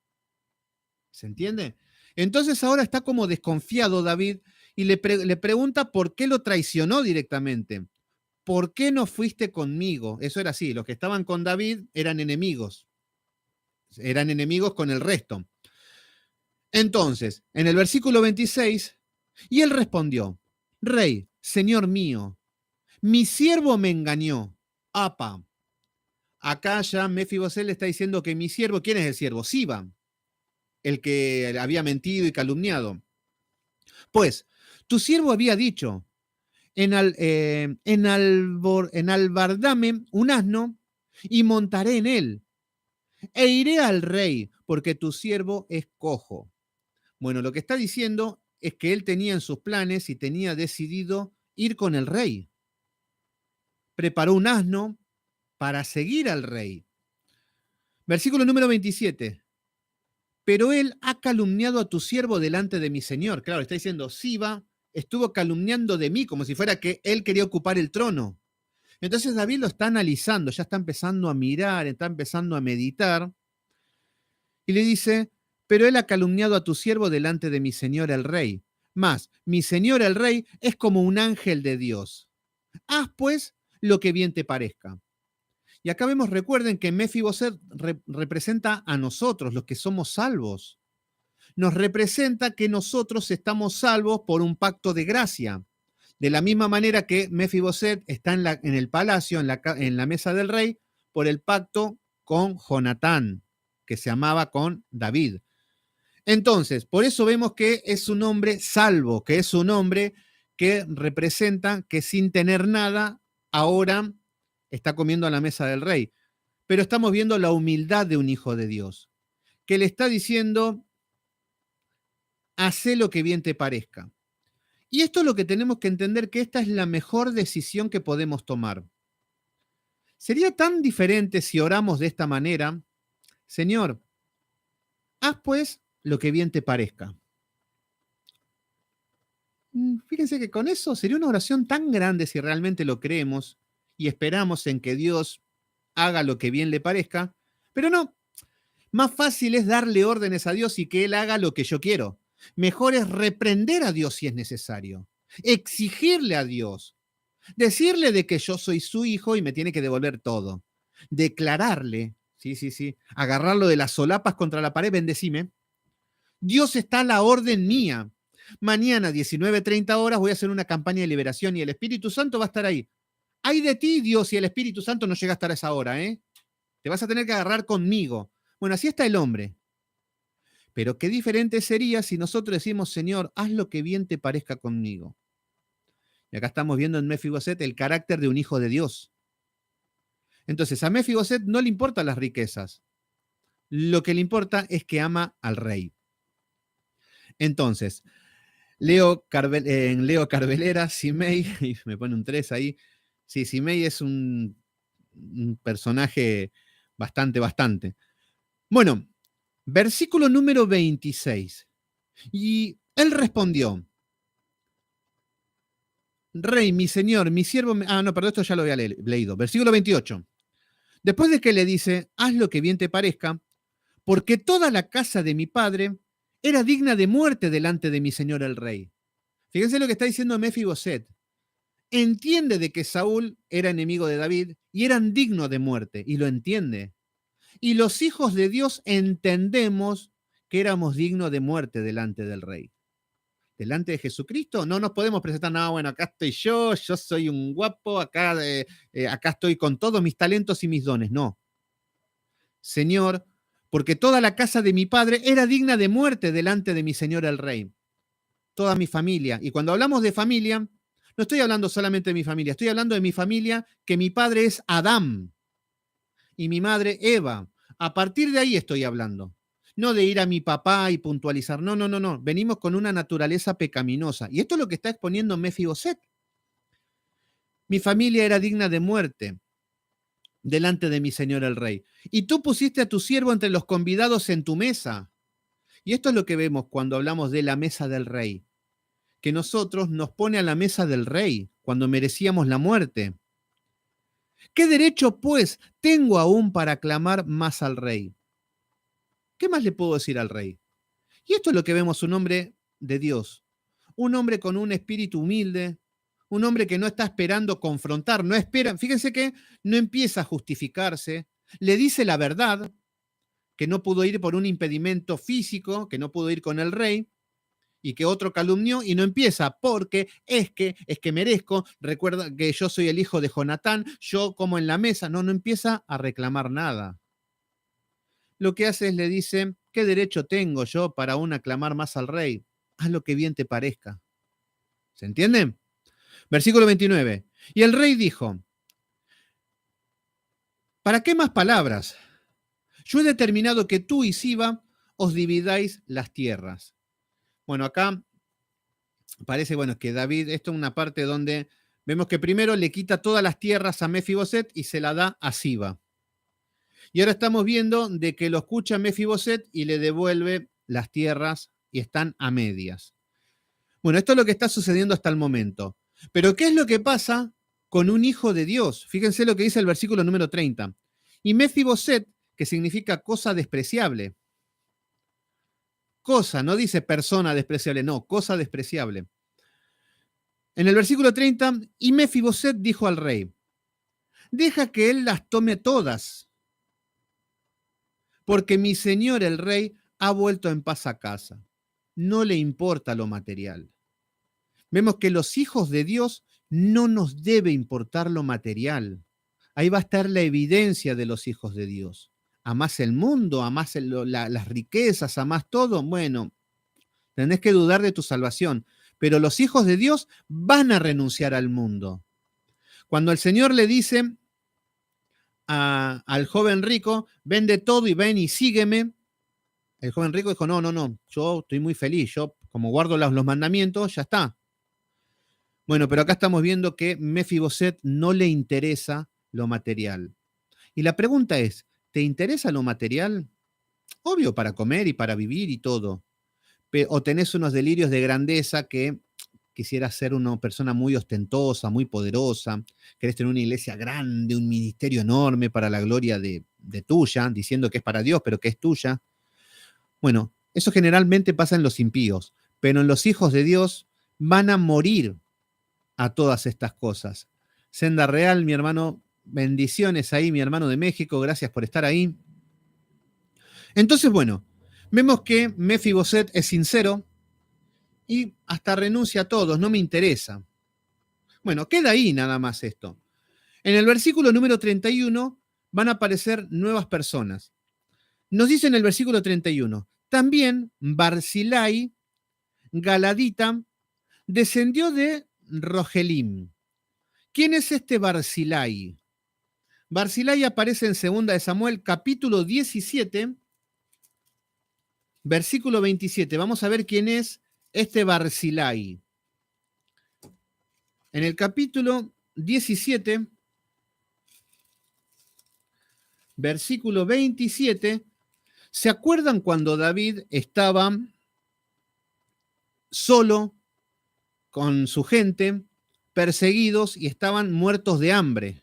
¿Se entiende? Entonces ahora está como desconfiado David y le pregunta por qué lo traicionó directamente. ¿Por qué no fuiste conmigo? Eso era así, los que estaban con David eran enemigos con el resto. Entonces, en el versículo 26, y él respondió, Rey, señor mío, mi siervo me engañó. Apa. Acá ya Mefiboset le está diciendo que mi siervo, ¿quién es el siervo? Siba, el que había mentido y calumniado. Pues, tu siervo había dicho, albardame un asno y montaré en él, e iré al rey, porque tu siervo es cojo. Bueno, lo que está diciendo es que él tenía en sus planes y tenía decidido ir con el rey. Preparó un asno para seguir al rey. Versículo número 27. Pero él ha calumniado a tu siervo delante de mi señor. Claro, está diciendo, Siba estuvo calumniando de mí como si fuera que él quería ocupar el trono. Entonces David lo está analizando, ya está empezando a mirar, está empezando a meditar. Y le dice, pero él ha calumniado a tu siervo delante de mi señor el rey. Más, mi señor el rey es como un ángel de Dios. Haz pues lo que bien te parezca. Y acá vemos, recuerden que Mefiboset representa a nosotros, los que somos salvos. Nos representa que nosotros estamos salvos por un pacto de gracia. De la misma manera que Mefiboset está en el palacio, en la mesa del rey, por el pacto con Jonatán, que se amaba con David. Entonces, por eso vemos que es un hombre salvo, que es un hombre que representa que sin tener nada, ahora está comiendo a la mesa del rey. Pero estamos viendo la humildad de un hijo de Dios, que le está diciendo, hacé lo que bien te parezca. Y esto es lo que tenemos que entender, que esta es la mejor decisión que podemos tomar. Sería tan diferente si oramos de esta manera, Señor, haz pues lo que bien te parezca. Fíjense que con eso sería una oración tan grande si realmente lo creemos y esperamos en que Dios haga lo que bien le parezca, pero no, más fácil es darle órdenes a Dios y que Él haga lo que yo quiero. Mejor es reprender a Dios si es necesario, exigirle a Dios, decirle de que yo soy su hijo y me tiene que devolver todo, declararle, sí, agarrarlo de las solapas contra la pared, bendecime. Dios está a la orden mía. Mañana, 19:30 horas, voy a hacer una campaña de liberación y el Espíritu Santo va a estar ahí. Ay de ti, Dios, si el Espíritu Santo no llega a estar a esa hora, ¿eh? Te vas a tener que agarrar conmigo. Bueno, así está el hombre. Pero qué diferente sería si nosotros decimos, Señor, haz lo que bien te parezca conmigo. Y acá estamos viendo en Mefiboset el carácter de un hijo de Dios. Entonces, a Mefiboset no le importan las riquezas. Lo que le importa es que ama al rey. Entonces, Leo Carvelera, Simei, y me pone un 3 ahí. Sí, Simei es un personaje bastante. Bueno, versículo número 26. Y él respondió, Rey, mi señor, mi siervo... no, perdón, esto ya lo había leído. Versículo 28. Después de que le dice, haz lo que bien te parezca, porque toda la casa de mi padre era digna de muerte delante de mi señor el rey. Fíjense lo que está diciendo Mefiboset. Entiende de que Saúl era enemigo de David y eran dignos de muerte, y lo entiende. Y los hijos de Dios entendemos que éramos dignos de muerte delante del rey. Delante de Jesucristo no nos podemos presentar, no, bueno, acá estoy yo soy un guapo, acá estoy con todos mis talentos y mis dones. No. Señor, porque toda la casa de mi padre era digna de muerte delante de mi señor el rey. toda mi familia. Y cuando hablamos de familia, no estoy hablando solamente de mi familia, estoy hablando de mi familia, que mi padre es Adán y mi madre Eva. A partir de ahí estoy hablando. No de ir a mi papá y puntualizar. No, no, no, no. Venimos con una naturaleza pecaminosa. Y esto es lo que está exponiendo Mefiboset. Mi familia era digna de muerte delante de mi señor el rey. Y tú pusiste a tu siervo entre los convidados en tu mesa. Y esto es lo que vemos cuando hablamos de la mesa del rey, que nosotros nos pone a la mesa del rey cuando merecíamos la muerte. ¿Qué derecho, pues, tengo aún para clamar más al rey? ¿Qué más le puedo decir al rey? Y esto es lo que vemos, un hombre de Dios, un hombre con un espíritu humilde, un hombre que no está esperando confrontar, no espera, fíjense que no empieza a justificarse, le dice la verdad, que no pudo ir por un impedimento físico, que no pudo ir con el rey, y que otro calumnió, y no empieza porque es que merezco, recuerda que yo soy el hijo de Jonatán, yo como en la mesa, no, no empieza a reclamar nada. Lo que hace es le dice, ¿qué derecho tengo yo para aún aclamar más al rey? Haz lo que bien te parezca. ¿Se entiende? Versículo 29. Y el rey dijo, ¿para qué más palabras? Yo he determinado que tú y Siba os dividáis las tierras. Bueno, acá parece, bueno, que David, esto es una parte donde vemos que primero le quita todas las tierras a Mefiboset y se la da a Siba. Y ahora estamos viendo de que lo escucha Mefiboset y le devuelve las tierras y están a medias. Bueno, esto es lo que está sucediendo hasta el momento. Pero ¿qué es lo que pasa con un hijo de Dios? Fíjense lo que dice el versículo número 30. Y Mefiboset, que significa cosa despreciable. Cosa, no dice persona despreciable, no, cosa despreciable. En el versículo 30, y Mefiboset dijo al rey, deja que él las tome todas, porque mi señor el rey ha vuelto en paz a casa. No le importa lo material. Vemos que los hijos de Dios no nos debe importar lo material. Ahí va a estar la evidencia de los hijos de Dios. Amás el mundo, amás las riquezas, amás todo. Bueno, tenés que dudar de tu salvación. Pero los hijos de Dios van a renunciar al mundo. Cuando el Señor le dice al joven rico, vende todo y ven y sígueme, el joven rico dijo, no, no, no, yo estoy muy feliz, yo como guardo los mandamientos, ya está. Bueno, pero acá estamos viendo que Mefiboset no le interesa lo material. Y la pregunta es, ¿te interesa lo material? Obvio, para comer y para vivir y todo. O tenés unos delirios de grandeza que quisieras ser una persona muy ostentosa, muy poderosa, querés tener una iglesia grande, un ministerio enorme para la gloria de tuya, diciendo que es para Dios, pero que es tuya. Bueno, eso generalmente pasa en los impíos, pero en los hijos de Dios van a morir a todas estas cosas. Senda Real, mi hermano, bendiciones ahí, mi hermano de México, gracias por estar ahí. Entonces, bueno, vemos que Mefiboset es sincero y hasta renuncia a todos, no me interesa. Bueno, queda ahí nada más esto. En el versículo número 31 van a aparecer nuevas personas. Nos dice en el versículo 31, también Barzilai, Galadita, descendió de Rogelim. ¿Quién es este Barzilai? Barzilai aparece en 2 de Samuel, capítulo 17, versículo 27. Vamos a ver quién es este Barzilai. En el capítulo 17, versículo 27, ¿se acuerdan cuando David estaba solo con su gente, perseguidos y estaban muertos de hambre?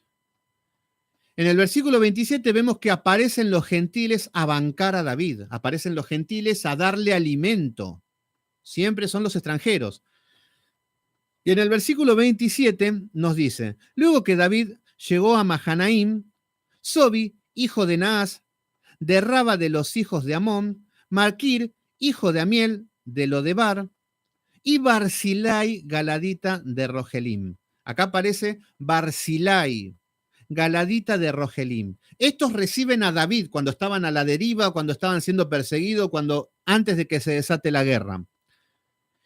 En el versículo 27 vemos que aparecen los gentiles a bancar a David, aparecen los gentiles a darle alimento. Siempre son los extranjeros. Y en el versículo 27 nos dice, luego que David llegó a Mahanaim, Sobi, hijo de Naas, de Raba de los hijos de Amón, Maquir, hijo de Amiel, de Lodebar, y Barzilai, Galadita de Rogelim. Acá aparece Barzilai, Galadita de Rogelim. Estos reciben a David cuando estaban a la deriva, cuando estaban siendo perseguidos, antes de que se desate la guerra.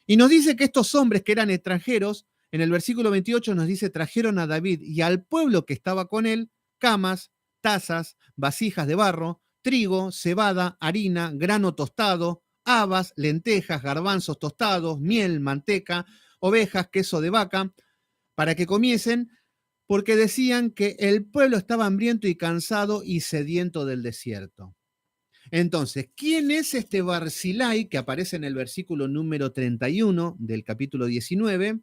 Y nos dice que estos hombres que eran extranjeros, en el versículo 28 nos dice, trajeron a David y al pueblo que estaba con él camas, tazas, vasijas de barro, trigo, cebada, harina, grano tostado, habas, lentejas, garbanzos tostados, miel, manteca, ovejas, queso de vaca, para que comiesen, porque decían que el pueblo estaba hambriento y cansado y sediento del desierto. Entonces, ¿quién es este Barzilai que aparece en el versículo número 31 del capítulo 19?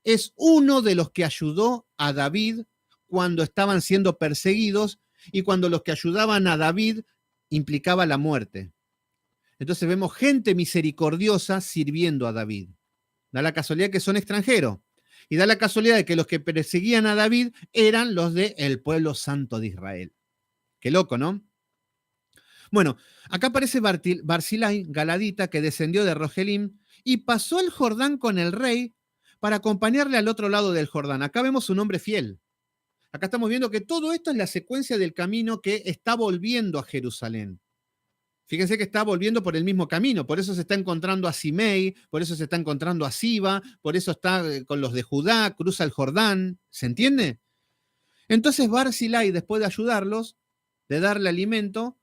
Es uno de los que ayudó a David cuando estaban siendo perseguidos y cuando los que ayudaban a David implicaba la muerte. Entonces vemos gente misericordiosa sirviendo a David. Da la casualidad que son extranjeros. Y da la casualidad de que los que perseguían a David eran los del pueblo santo de Israel. Qué loco, ¿no? Bueno, acá aparece Barzilai, galadita, que descendió de Rogelim y pasó el Jordán con el rey para acompañarle al otro lado del Jordán. Acá vemos un hombre fiel. Acá estamos viendo que todo esto es la secuencia del camino que está volviendo a Jerusalén. Fíjense que está volviendo por el mismo camino, por eso se está encontrando a Simei, por eso se está encontrando a Siba, por eso está con los de Judá, cruza el Jordán, ¿se entiende? Entonces Barzilai, después de ayudarlos, de darle alimento,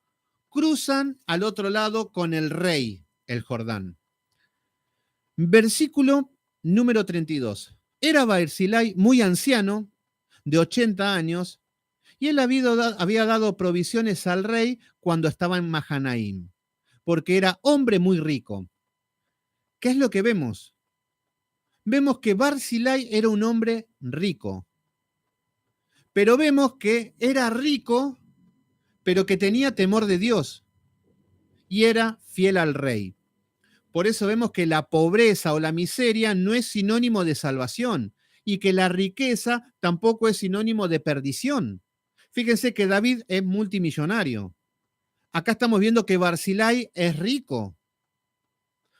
cruzan al otro lado con el rey, el Jordán. Versículo número 32. Era Barzilai muy anciano, de 80 años, y él había dado provisiones al rey cuando estaba en Mahanaim, porque era hombre muy rico. ¿Qué es lo que vemos? Vemos que Barzilai era un hombre rico, pero vemos que era rico, pero que tenía temor de Dios y era fiel al rey. Por eso vemos que la pobreza o la miseria no es sinónimo de salvación y que la riqueza tampoco es sinónimo de perdición. Fíjense que David es multimillonario. Acá estamos viendo que Barzilai es rico.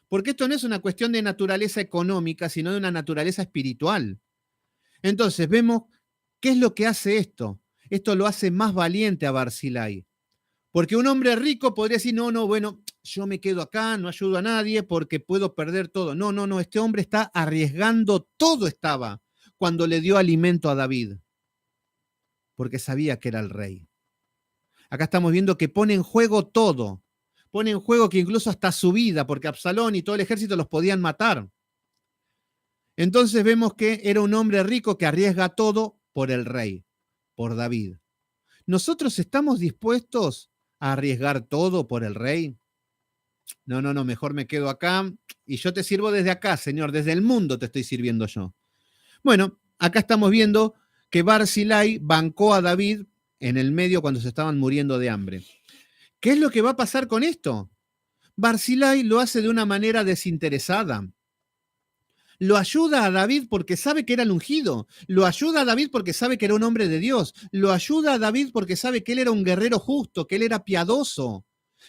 Porque esto no es una cuestión de naturaleza económica, sino de una naturaleza espiritual. Entonces, vemos qué es lo que hace esto. Esto lo hace más valiente a Barzilai. Porque un hombre rico podría decir, no, bueno, yo me quedo acá, no ayudo a nadie porque puedo perder todo. No, este hombre está arriesgando todo estaba cuando le dio alimento a David, porque sabía que era el rey. Acá estamos viendo que pone en juego todo. Pone en juego que incluso hasta su vida, porque Absalón y todo el ejército los podían matar. Entonces vemos que era un hombre rico que arriesga todo por el rey, por David. ¿Nosotros estamos dispuestos a arriesgar todo por el rey? No, mejor me quedo acá y yo te sirvo desde acá, Señor, desde el mundo te estoy sirviendo yo. Bueno, acá estamos viendo que Barzilai bancó a David en el medio cuando se estaban muriendo de hambre. ¿Qué es lo que va a pasar con esto? Barzilai lo hace de una manera desinteresada. Lo ayuda a David porque sabe que era el ungido. Lo ayuda a David porque sabe que era un hombre de Dios. Lo ayuda a David porque sabe que él era un guerrero justo, que él era piadoso,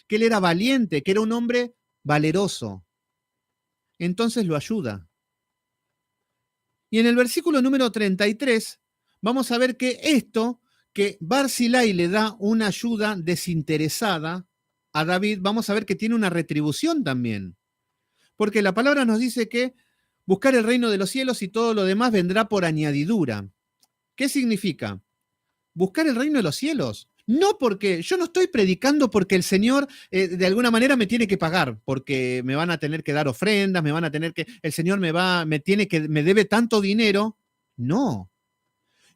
que él era valiente, que era un hombre valeroso. Entonces lo ayuda. Y en el versículo número 33 vamos a ver que Barzilai le da una ayuda desinteresada a David, vamos a ver que tiene una retribución también. Porque la palabra nos dice que buscar el reino de los cielos y todo lo demás vendrá por añadidura. ¿Qué significa? Buscar el reino de los cielos. No porque yo no estoy predicando porque el Señor de alguna manera me tiene que pagar, porque me van a tener que dar ofrendas, me van a tener que, el Señor me debe tanto dinero. No.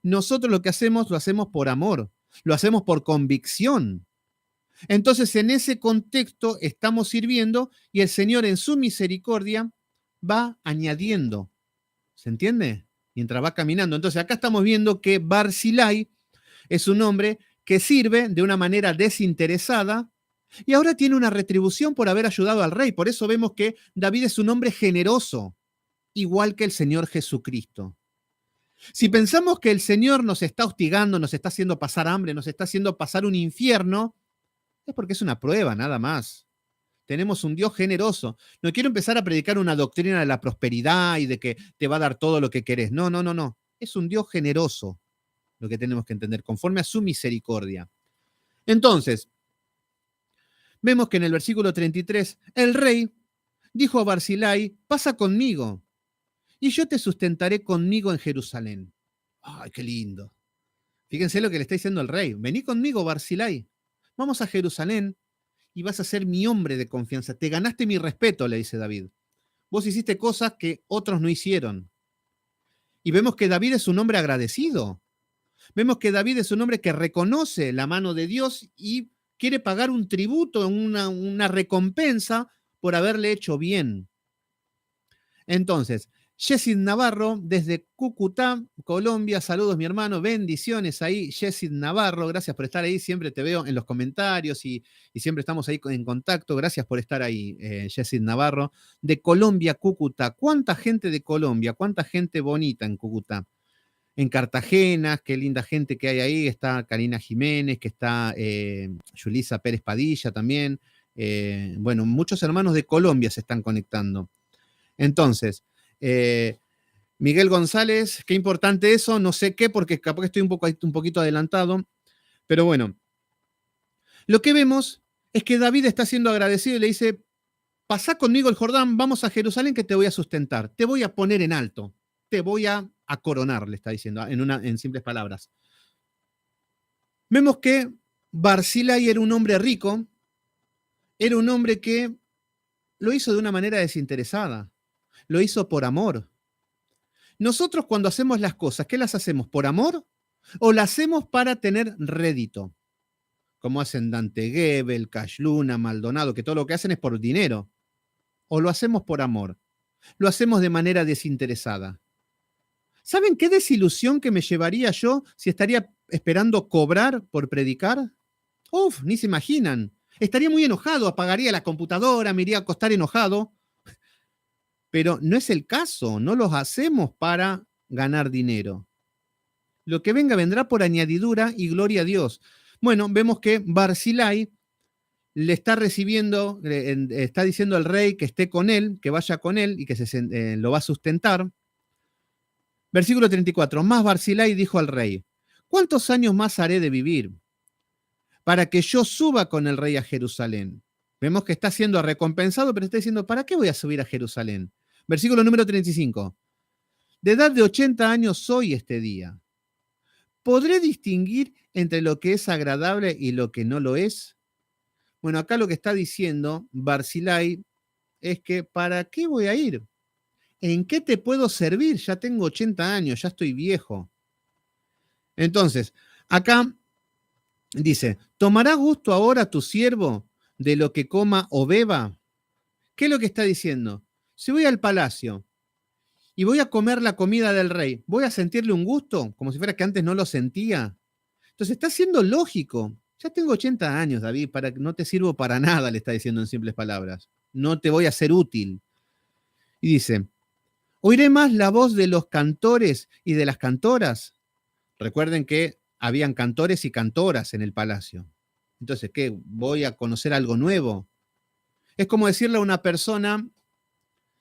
Nosotros lo que hacemos, lo hacemos por amor, lo hacemos por convicción. Entonces, en ese contexto estamos sirviendo y el Señor en su misericordia va añadiendo. ¿Se entiende? Mientras va caminando. Entonces, acá estamos viendo que Barzilai es un hombre que sirve de una manera desinteresada y ahora tiene una retribución por haber ayudado al rey. Por eso vemos que David es un hombre generoso, igual que el Señor Jesucristo. Si pensamos que el Señor nos está hostigando, nos está haciendo pasar hambre, nos está haciendo pasar un infierno, es porque es una prueba, nada más. Tenemos un Dios generoso. No quiero empezar a predicar una doctrina de la prosperidad y de que te va a dar todo lo que querés. No. Es un Dios generoso lo que tenemos que entender, conforme a su misericordia. Entonces, vemos que en el versículo 33, el rey dijo a Barzilai, pasa conmigo, y yo te sustentaré conmigo en Jerusalén. ¡Ay, qué lindo! Fíjense lo que le está diciendo el rey. Vení conmigo, Barzilai. Vamos a Jerusalén y vas a ser mi hombre de confianza. Te ganaste mi respeto, le dice David. Vos hiciste cosas que otros no hicieron. Y vemos que David es un hombre agradecido. Vemos que David es un hombre que reconoce la mano de Dios y quiere pagar un tributo, una recompensa por haberle hecho bien. Entonces, Yesid Navarro, desde Cúcuta, Colombia, saludos mi hermano, bendiciones ahí, Yesid Navarro, gracias por estar ahí, siempre te veo en los comentarios y siempre estamos ahí en contacto, gracias por estar ahí, Yesid Navarro, de Colombia, Cúcuta, ¿cuánta gente de Colombia? ¿Cuánta gente bonita en Cúcuta? En Cartagena, qué linda gente que hay ahí, está Karina Jiménez, que está Yulisa Pérez Padilla también, bueno, muchos hermanos de Colombia se están conectando. Entonces, Miguel González, qué importante eso, no sé qué, porque capaz que estoy un poquito adelantado, pero bueno, lo que vemos es que David está siendo agradecido y le dice, pasá conmigo el Jordán, vamos a Jerusalén que te voy a sustentar, te voy a poner en alto, te voy a coronar, le está diciendo, en simples palabras. Vemos que Barzilai era un hombre rico, era un hombre que lo hizo de una manera desinteresada, lo hizo por amor. Nosotros cuando hacemos las cosas, ¿qué las hacemos? ¿Por amor o las hacemos para tener rédito? Como hacen Dante Gebel, Cash Luna, Maldonado, que todo lo que hacen es por dinero. ¿O lo hacemos por amor? Lo hacemos de manera desinteresada. ¿Saben qué desilusión que me llevaría yo si estaría esperando cobrar por predicar? Uf, ni se imaginan. Estaría muy enojado, apagaría la computadora, me iría a acostar enojado. Pero no es el caso, no los hacemos para ganar dinero. Lo que venga vendrá por añadidura y gloria a Dios. Bueno, vemos que Barzilai le está recibiendo, está diciendo al rey que esté con él, que vaya con él y que lo va a sustentar. Versículo 34. Más Barzilai dijo al rey, ¿cuántos años más haré de vivir para que yo suba con el rey a Jerusalén? Vemos que está siendo recompensado, pero está diciendo, ¿para qué voy a subir a Jerusalén? Versículo número 35. De edad de 80 años soy este día. ¿Podré distinguir entre lo que es agradable y lo que no lo es? Bueno, acá lo que está diciendo Barzilai es que ¿para qué voy a ir? ¿En qué te puedo servir? Ya tengo 80 años, ya estoy viejo. Entonces, acá dice, ¿tomará gusto ahora tu siervo de lo que coma o beba? ¿Qué es lo que está diciendo? Si voy al palacio y voy a comer la comida del rey, ¿voy a sentirle un gusto? Como si fuera que antes no lo sentía. Entonces está siendo lógico. Ya tengo 80 años, David, no te sirvo para nada, le está diciendo en simples palabras. No te voy a ser útil. Y dice, oiré más la voz de los cantores y de las cantoras. Recuerden que habían cantores y cantoras en el palacio. Entonces, ¿qué? ¿Voy a conocer algo nuevo? Es como decirle a una persona,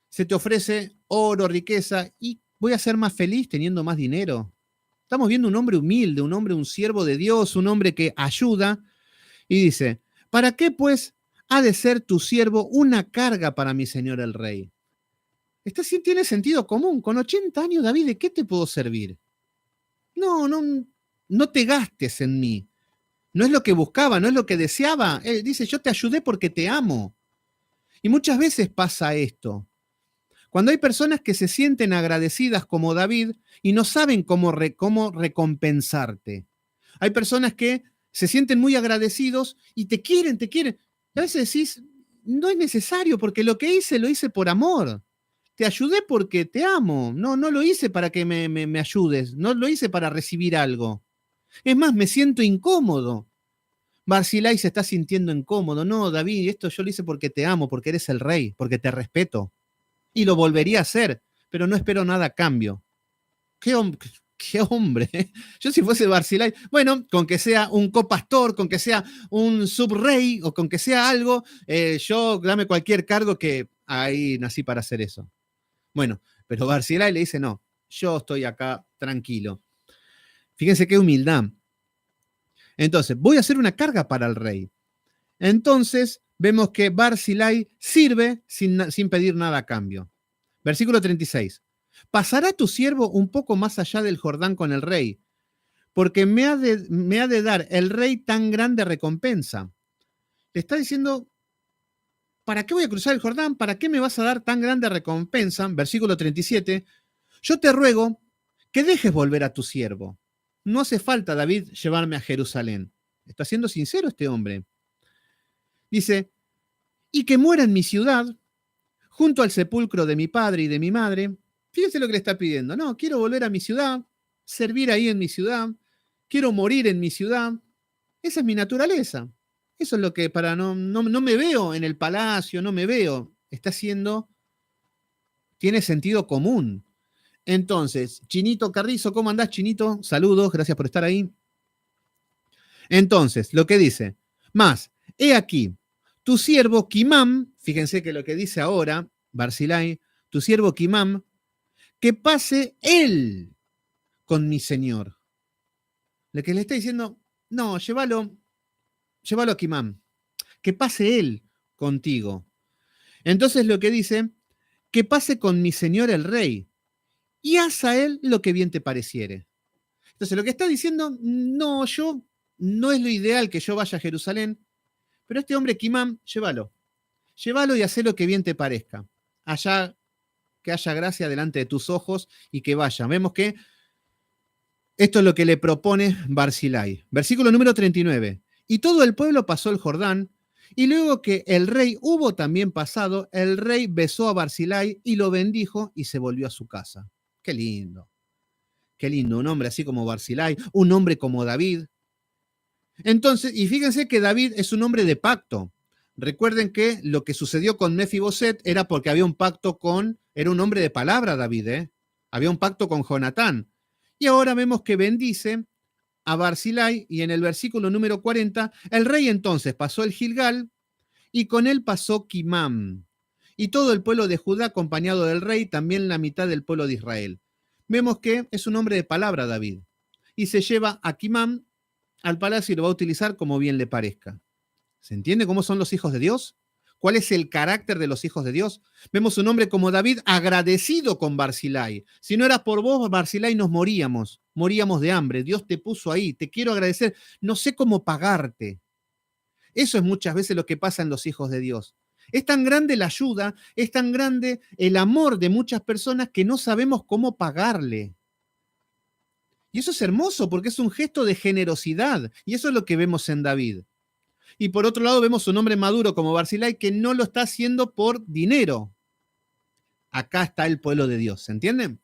se te ofrece oro, riqueza, y voy a ser más feliz teniendo más dinero. Estamos viendo un hombre humilde, un siervo de Dios, un hombre que ayuda, y dice, ¿para qué pues ha de ser tu siervo una carga para mi señor el rey? Esto sí tiene sentido común. Con 80 años, David, ¿de qué te puedo servir? No te gastes en mí. No es lo que buscaba, no es lo que deseaba. Él dice, yo te ayudé porque te amo. Y muchas veces pasa esto. Cuando hay personas que se sienten agradecidas como David y no saben cómo recompensarte. Hay personas que se sienten muy agradecidos y te quieren. Y a veces decís, no es necesario porque lo que hice lo hice por amor. Te ayudé porque te amo. No lo hice para que me ayudes. No lo hice para recibir algo. Es más, me siento incómodo. Barzilai se está sintiendo incómodo. No, David, esto yo lo hice porque te amo, porque eres el rey, porque te respeto. Y lo volvería a hacer, pero no espero nada a cambio. Qué hombre. Yo si fuese Barzilai, bueno, con que sea un copastor, con que sea un subrey o con que sea algo, yo dame cualquier cargo que ahí nací para hacer eso. Bueno, pero Barzilai le dice, no, yo estoy acá tranquilo. Fíjense qué humildad. Entonces, voy a hacer una carga para el rey. Entonces, vemos que Barzilai sirve sin pedir nada a cambio. Versículo 36. ¿Pasará tu siervo un poco más allá del Jordán con el rey? Porque me ha de dar el rey tan grande recompensa. Le está diciendo, ¿para qué voy a cruzar el Jordán? ¿Para qué me vas a dar tan grande recompensa? Versículo 37. Yo te ruego que dejes volver a tu siervo. No hace falta, David, llevarme a Jerusalén. Está siendo sincero este hombre. Dice, y que muera en mi ciudad, junto al sepulcro de mi padre y de mi madre. Fíjense lo que le está pidiendo. No, quiero volver a mi ciudad, servir ahí en mi ciudad, quiero morir en mi ciudad. Esa es mi naturaleza. Eso es lo que no me veo en el palacio, no me veo. Tiene sentido común. Entonces, Chinito Carrizo, ¿cómo andás, Chinito? Saludos, gracias por estar ahí. Entonces, lo que dice, más, he aquí, tu siervo Kimam, fíjense que lo que dice ahora, Barzilai, tu siervo Kimam, que pase él con mi señor. Lo que le está diciendo, no, llévalo a Kimam, que pase él contigo. Entonces lo que dice, que pase con mi señor el rey, y haz a él lo que bien te pareciere. Entonces lo que está diciendo, no es lo ideal que yo vaya a Jerusalén, pero este hombre Kimam, llévalo y haz lo que bien te parezca. Allá que haya gracia delante de tus ojos y que vaya. Vemos que esto es lo que le propone Barzilai. Versículo número 39. Y todo el pueblo pasó el Jordán, y luego que el rey hubo también pasado, el rey besó a Barzilai y lo bendijo y se volvió a su casa. Qué lindo. Qué lindo, un hombre así como Barzilai, un hombre como David. Entonces, y fíjense que David es un hombre de pacto. Recuerden que lo que sucedió con Mefiboset era porque había un pacto era un hombre de palabra David, ¿eh? Había un pacto con Jonatán. Y ahora vemos que bendice a Barzilai y en el versículo número 40, el rey entonces pasó el Gilgal y con él pasó Kimam. Y todo el pueblo de Judá acompañado del rey, también la mitad del pueblo de Israel. Vemos que es un hombre de palabra David. Y se lleva a Kimam al palacio y lo va a utilizar como bien le parezca. ¿Se entiende cómo son los hijos de Dios? ¿Cuál es el carácter de los hijos de Dios? Vemos un hombre como David agradecido con Barzilai. Si no era por vos, Barzilai, nos moríamos de hambre. Dios te puso ahí, te quiero agradecer. No sé cómo pagarte. Eso es muchas veces lo que pasa en los hijos de Dios. Es tan grande la ayuda, es tan grande el amor de muchas personas que no sabemos cómo pagarle. Y eso es hermoso porque es un gesto de generosidad. Y eso es lo que vemos en David. Y por otro lado vemos un hombre maduro como Barzilai que no lo está haciendo por dinero. Acá está el pueblo de Dios, ¿se entienden?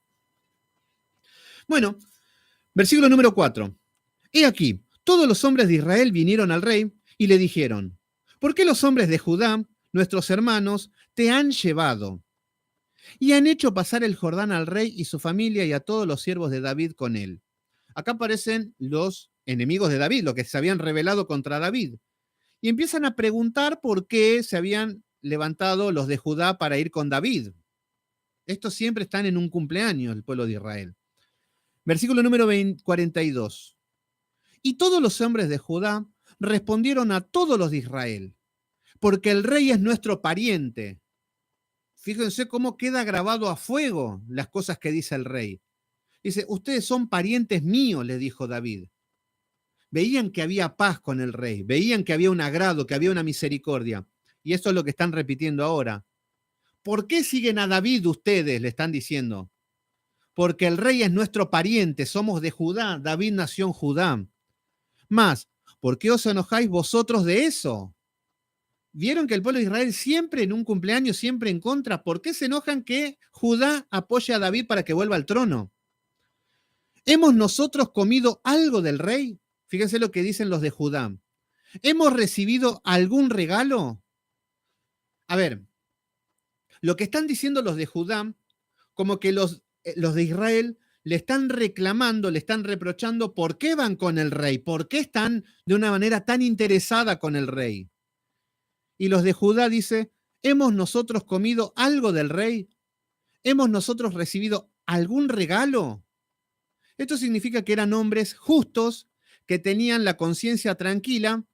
Bueno, versículo número 4. He aquí, todos los hombres de Israel vinieron al rey y le dijeron, ¿por qué los hombres de Judá, nuestros hermanos, te han llevado? Y han hecho pasar el Jordán al rey y su familia y a todos los siervos de David con él. Acá aparecen los enemigos de David, los que se habían rebelado contra David. Y empiezan a preguntar por qué se habían levantado los de Judá para ir con David. Estos siempre están en un cumpleaños, el pueblo de Israel. Versículo número 42. Y todos los hombres de Judá respondieron a todos los de Israel, porque el rey es nuestro pariente. Fíjense cómo queda grabado a fuego las cosas que dice el rey. Dice, ustedes son parientes míos, le dijo David. Veían que había paz con el rey, veían que había un agrado, que había una misericordia. Y eso es lo que están repitiendo ahora. ¿Por qué siguen a David ustedes? Le están diciendo. Porque el rey es nuestro pariente, somos de Judá, David nació en Judá. Más, ¿por qué os enojáis vosotros de eso? ¿Vieron que el pueblo de Israel siempre en un cumpleaños, siempre en contra? ¿Por qué se enojan que Judá apoye a David para que vuelva al trono? ¿Hemos nosotros comido algo del rey? Fíjense lo que dicen los de Judá. ¿Hemos recibido algún regalo? A ver, lo que están diciendo los de Judá, como que los de Israel le están reclamando, le están reprochando por qué van con el rey, por qué están de una manera tan interesada con el rey. Y los de Judá dice, ¿hemos nosotros comido algo del rey? ¿Hemos nosotros recibido algún regalo? Esto significa que eran hombres justos, que tenían la conciencia tranquila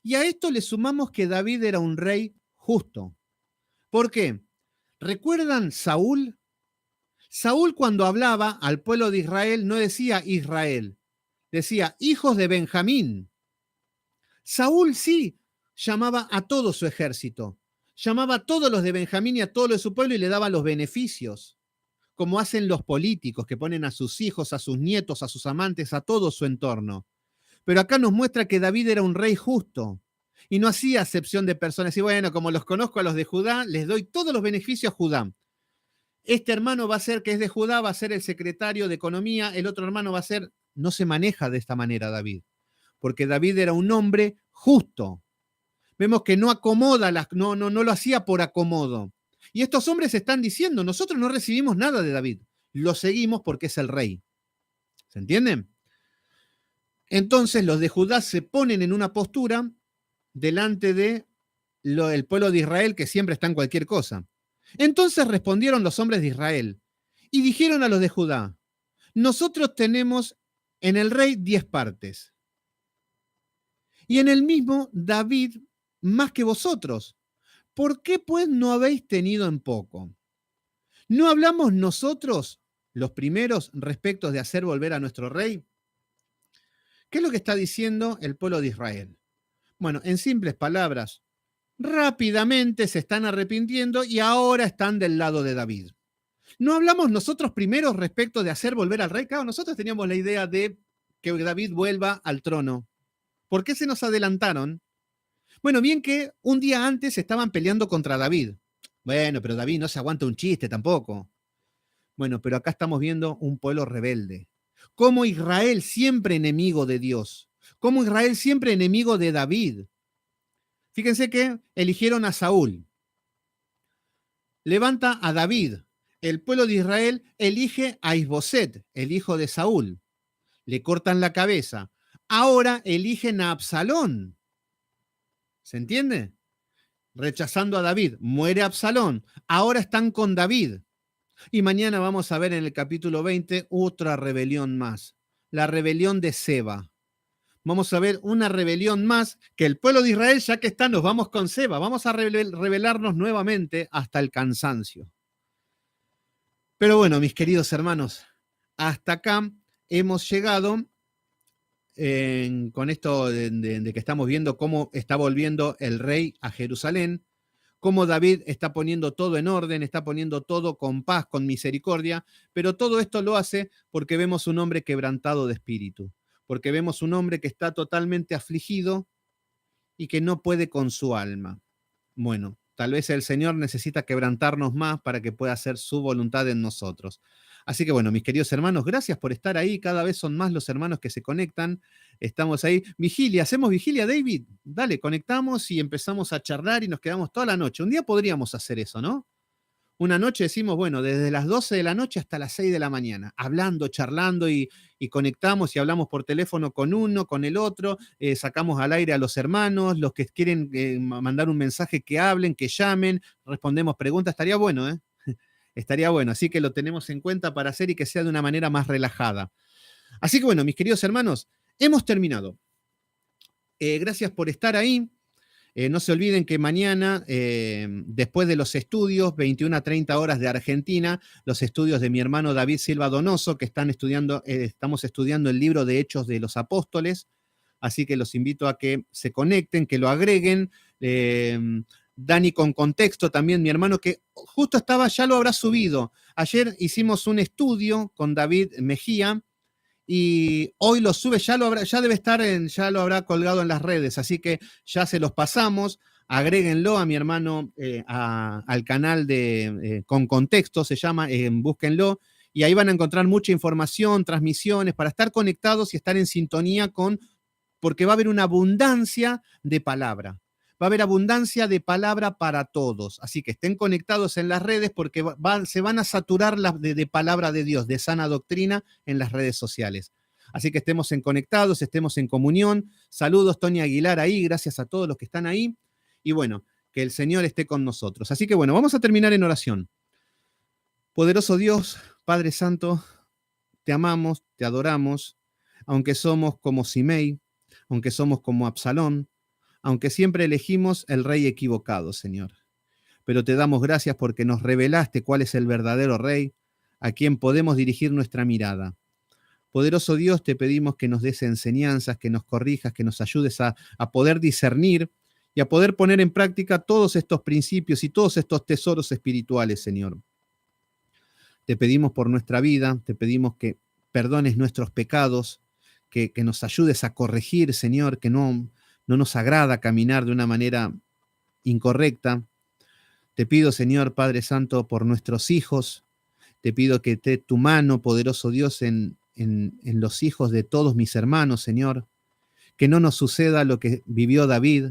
Y a esto le sumamos que David era un rey justo. ¿Por qué? ¿Recuerdan Saúl? Saúl cuando hablaba al pueblo de Israel no decía Israel, decía hijos de Benjamín. Saúl sí llamaba a todo su ejército, llamaba a todos los de Benjamín y a todo lo de su pueblo y le daba los beneficios, como hacen los políticos que ponen a sus hijos, a sus nietos, a sus amantes, a todo su entorno. Pero acá nos muestra que David era un rey justo y no hacía acepción de personas. Y bueno, como los conozco a los de Judá, les doy todos los beneficios a Judá. Este hermano va a ser, que es de Judá, va a ser el secretario de Economía, el otro hermano va a ser, no se maneja de esta manera David, porque David era un hombre justo. Vemos que no acomoda, no lo hacía por acomodo. Y estos hombres están diciendo, nosotros no recibimos nada de David, lo seguimos porque es el rey. ¿Se entienden? Entonces los de Judá se ponen en una postura delante de el pueblo de Israel que siempre está en cualquier cosa. Entonces respondieron los hombres de Israel y dijeron a los de Judá, nosotros tenemos en el rey 10 partes y en el mismo David más que vosotros. ¿Por qué pues no habéis tenido en poco? ¿No hablamos nosotros, los primeros, respecto de hacer volver a nuestro rey? ¿Qué es lo que está diciendo el pueblo de Israel? Bueno, en simples palabras, rápidamente se están arrepintiendo y ahora están del lado de David. ¿No hablamos nosotros primero respecto de hacer volver al rey? Claro, nosotros teníamos la idea de que David vuelva al trono. ¿Por qué se nos adelantaron? Bueno, bien que un día antes estaban peleando contra David. Bueno, pero David no se aguanta un chiste tampoco. Bueno, pero acá estamos viendo un pueblo rebelde. Como Israel siempre enemigo de Dios. Como Israel siempre enemigo de David. Fíjense que eligieron a Saúl. Levanta a David. El pueblo de Israel elige a Isboset, el hijo de Saúl. Le cortan la cabeza. Ahora eligen a Absalón. ¿Se entiende? Rechazando a David. Muere Absalón. Ahora están con David. Y mañana vamos a ver en el capítulo 20 otra rebelión más. La rebelión de Seba. Vamos a ver una rebelión más que el pueblo de Israel, ya que está, nos vamos con Seba. Vamos a rebelarnos nuevamente hasta el cansancio. Pero bueno, mis queridos hermanos, hasta acá hemos llegado con esto de que estamos viendo cómo está volviendo el rey a Jerusalén, cómo David está poniendo todo en orden, está poniendo todo con paz, con misericordia, pero todo esto lo hace porque vemos un hombre quebrantado de espíritu, porque vemos un hombre que está totalmente afligido y que no puede con su alma. Bueno, tal vez el Señor necesita quebrantarnos más para que pueda hacer su voluntad en nosotros. Así que bueno, mis queridos hermanos, gracias por estar ahí. Cada vez son más los hermanos que se conectan. Estamos ahí. Vigilia, ¿hacemos vigilia, David? Dale, conectamos y empezamos a charlar y nos quedamos toda la noche. Un día podríamos hacer eso, ¿no? Una noche decimos, bueno, desde las 12 de la noche hasta las 6 de la mañana, hablando, charlando y conectamos y hablamos por teléfono con uno, con el otro, sacamos al aire a los hermanos, los que quieren mandar un mensaje que hablen, que llamen, respondemos preguntas, estaría bueno, ¿eh? Estaría bueno, así que lo tenemos en cuenta para hacer y que sea de una manera más relajada. Así que bueno, mis queridos hermanos, hemos terminado. Gracias por estar ahí. No se olviden que mañana, después de los estudios, 21 a 30 horas de Argentina, los estudios de mi hermano David Silva Donoso, que estamos estudiando el libro de Hechos de los Apóstoles, así que los invito a que se conecten, que lo agreguen. Dani con contexto también, mi hermano, que justo estaba, ya lo habrá subido. Ayer hicimos un estudio con David Mejía, y hoy lo sube, ya debe estar, ya lo habrá colgado en las redes, así que ya se los pasamos, agréguenlo a mi hermano al canal de Con Contexto, se llama, búsquenlo, y ahí van a encontrar mucha información, transmisiones, para estar conectados y estar en sintonía porque va a haber una abundancia de palabra. Va a haber abundancia de palabra para todos. Así que estén conectados en las redes porque se van a saturar de palabra de Dios, de sana doctrina en las redes sociales. Así que estemos conectados, estemos en comunión. Saludos, Tony Aguilar ahí, gracias a todos los que están ahí. Y bueno, que el Señor esté con nosotros. Así que bueno, vamos a terminar en oración. Poderoso Dios, Padre Santo, te amamos, te adoramos, aunque somos como Simei, aunque somos como Absalón, aunque siempre elegimos el rey equivocado, Señor. Pero te damos gracias porque nos revelaste cuál es el verdadero rey, a quien podemos dirigir nuestra mirada. Poderoso Dios, te pedimos que nos des enseñanzas, que nos corrijas, que nos ayudes a poder discernir y a poder poner en práctica todos estos principios y todos estos tesoros espirituales, Señor. Te pedimos por nuestra vida, te pedimos que perdones nuestros pecados, que nos ayudes a corregir, Señor, que no nos agrada caminar de una manera incorrecta. Te pido, Señor Padre Santo, por nuestros hijos. Te pido que esté tu mano, poderoso Dios, en los hijos de todos mis hermanos, Señor. Que no nos suceda lo que vivió David,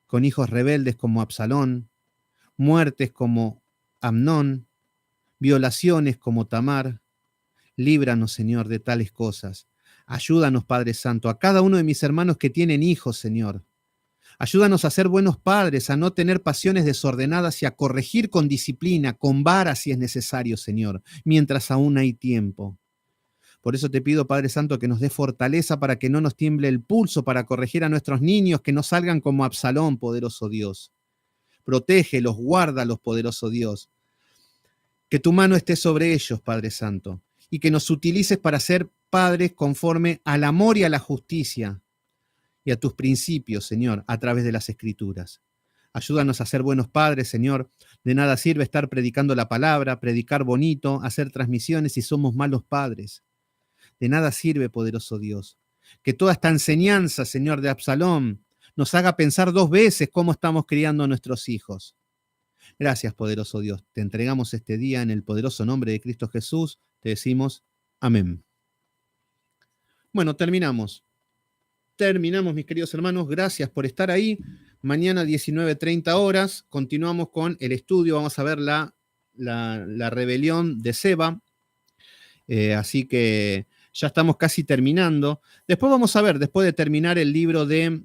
con hijos rebeldes como Absalón, muertes como Amnón, violaciones como Tamar. Líbranos, Señor, de tales cosas. Ayúdanos, Padre Santo, a cada uno de mis hermanos que tienen hijos, Señor. Ayúdanos a ser buenos padres, a no tener pasiones desordenadas y a corregir con disciplina, con vara si es necesario, Señor, mientras aún hay tiempo. Por eso te pido, Padre Santo, que nos dé fortaleza para que no nos tiemble el pulso, para corregir a nuestros niños, que no salgan como Absalón, poderoso Dios. Protégelos, guárdalos, poderoso Dios. Que tu mano esté sobre ellos, Padre Santo, y que nos utilices para ser padres conforme al amor y a la justicia y a tus principios, Señor, a través de las Escrituras. Ayúdanos a ser buenos padres, Señor. De nada sirve estar predicando la palabra, predicar bonito, hacer transmisiones si somos malos padres. De nada sirve, poderoso Dios. Que toda esta enseñanza, Señor, de Absalón, nos haga pensar 2 veces cómo estamos criando a nuestros hijos. Gracias, poderoso Dios. Te entregamos este día en el poderoso nombre de Cristo Jesús. Te decimos amén. Bueno, terminamos. Terminamos, mis queridos hermanos. Gracias por estar ahí. Mañana 19:30 horas continuamos con el estudio. Vamos a ver la rebelión de Seba. Así que ya estamos casi terminando. Después vamos a ver, después de terminar el libro de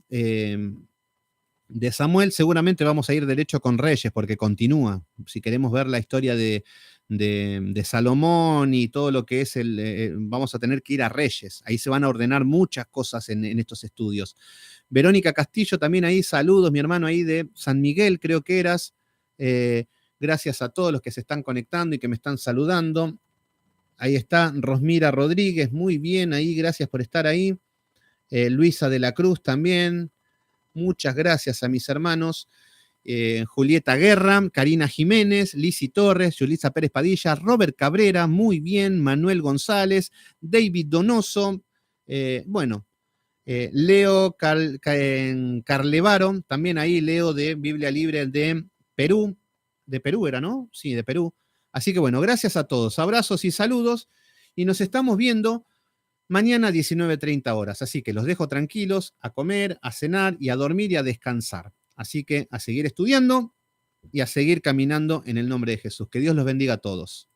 Samuel, seguramente vamos a ir derecho con Reyes, porque continúa. Si queremos ver la historia de Salomón y todo lo que es vamos a tener que ir a Reyes. Ahí se van a ordenar muchas cosas en estos estudios. Verónica Castillo, también ahí, saludos, mi hermano ahí de San Miguel, creo que eras. Gracias a todos los que se están conectando y que me están saludando. Ahí está Rosmira Rodríguez, muy bien, ahí, gracias por estar ahí. Luisa de la Cruz también. Muchas gracias a mis hermanos. Julieta Guerra, Karina Jiménez, Lisi Torres, Yulisa Pérez Padilla, Robert Cabrera, muy bien, Manuel González, David Donoso, Leo Carlevaro, también ahí Leo de Biblia Libre de Perú era, ¿no? Sí, de Perú. Así que bueno, gracias a todos, abrazos y saludos, y nos estamos viendo mañana 19:30 horas. Así que los dejo tranquilos a comer, a cenar y a dormir y a descansar. Así que a seguir estudiando y a seguir caminando en el nombre de Jesús. Que Dios los bendiga a todos.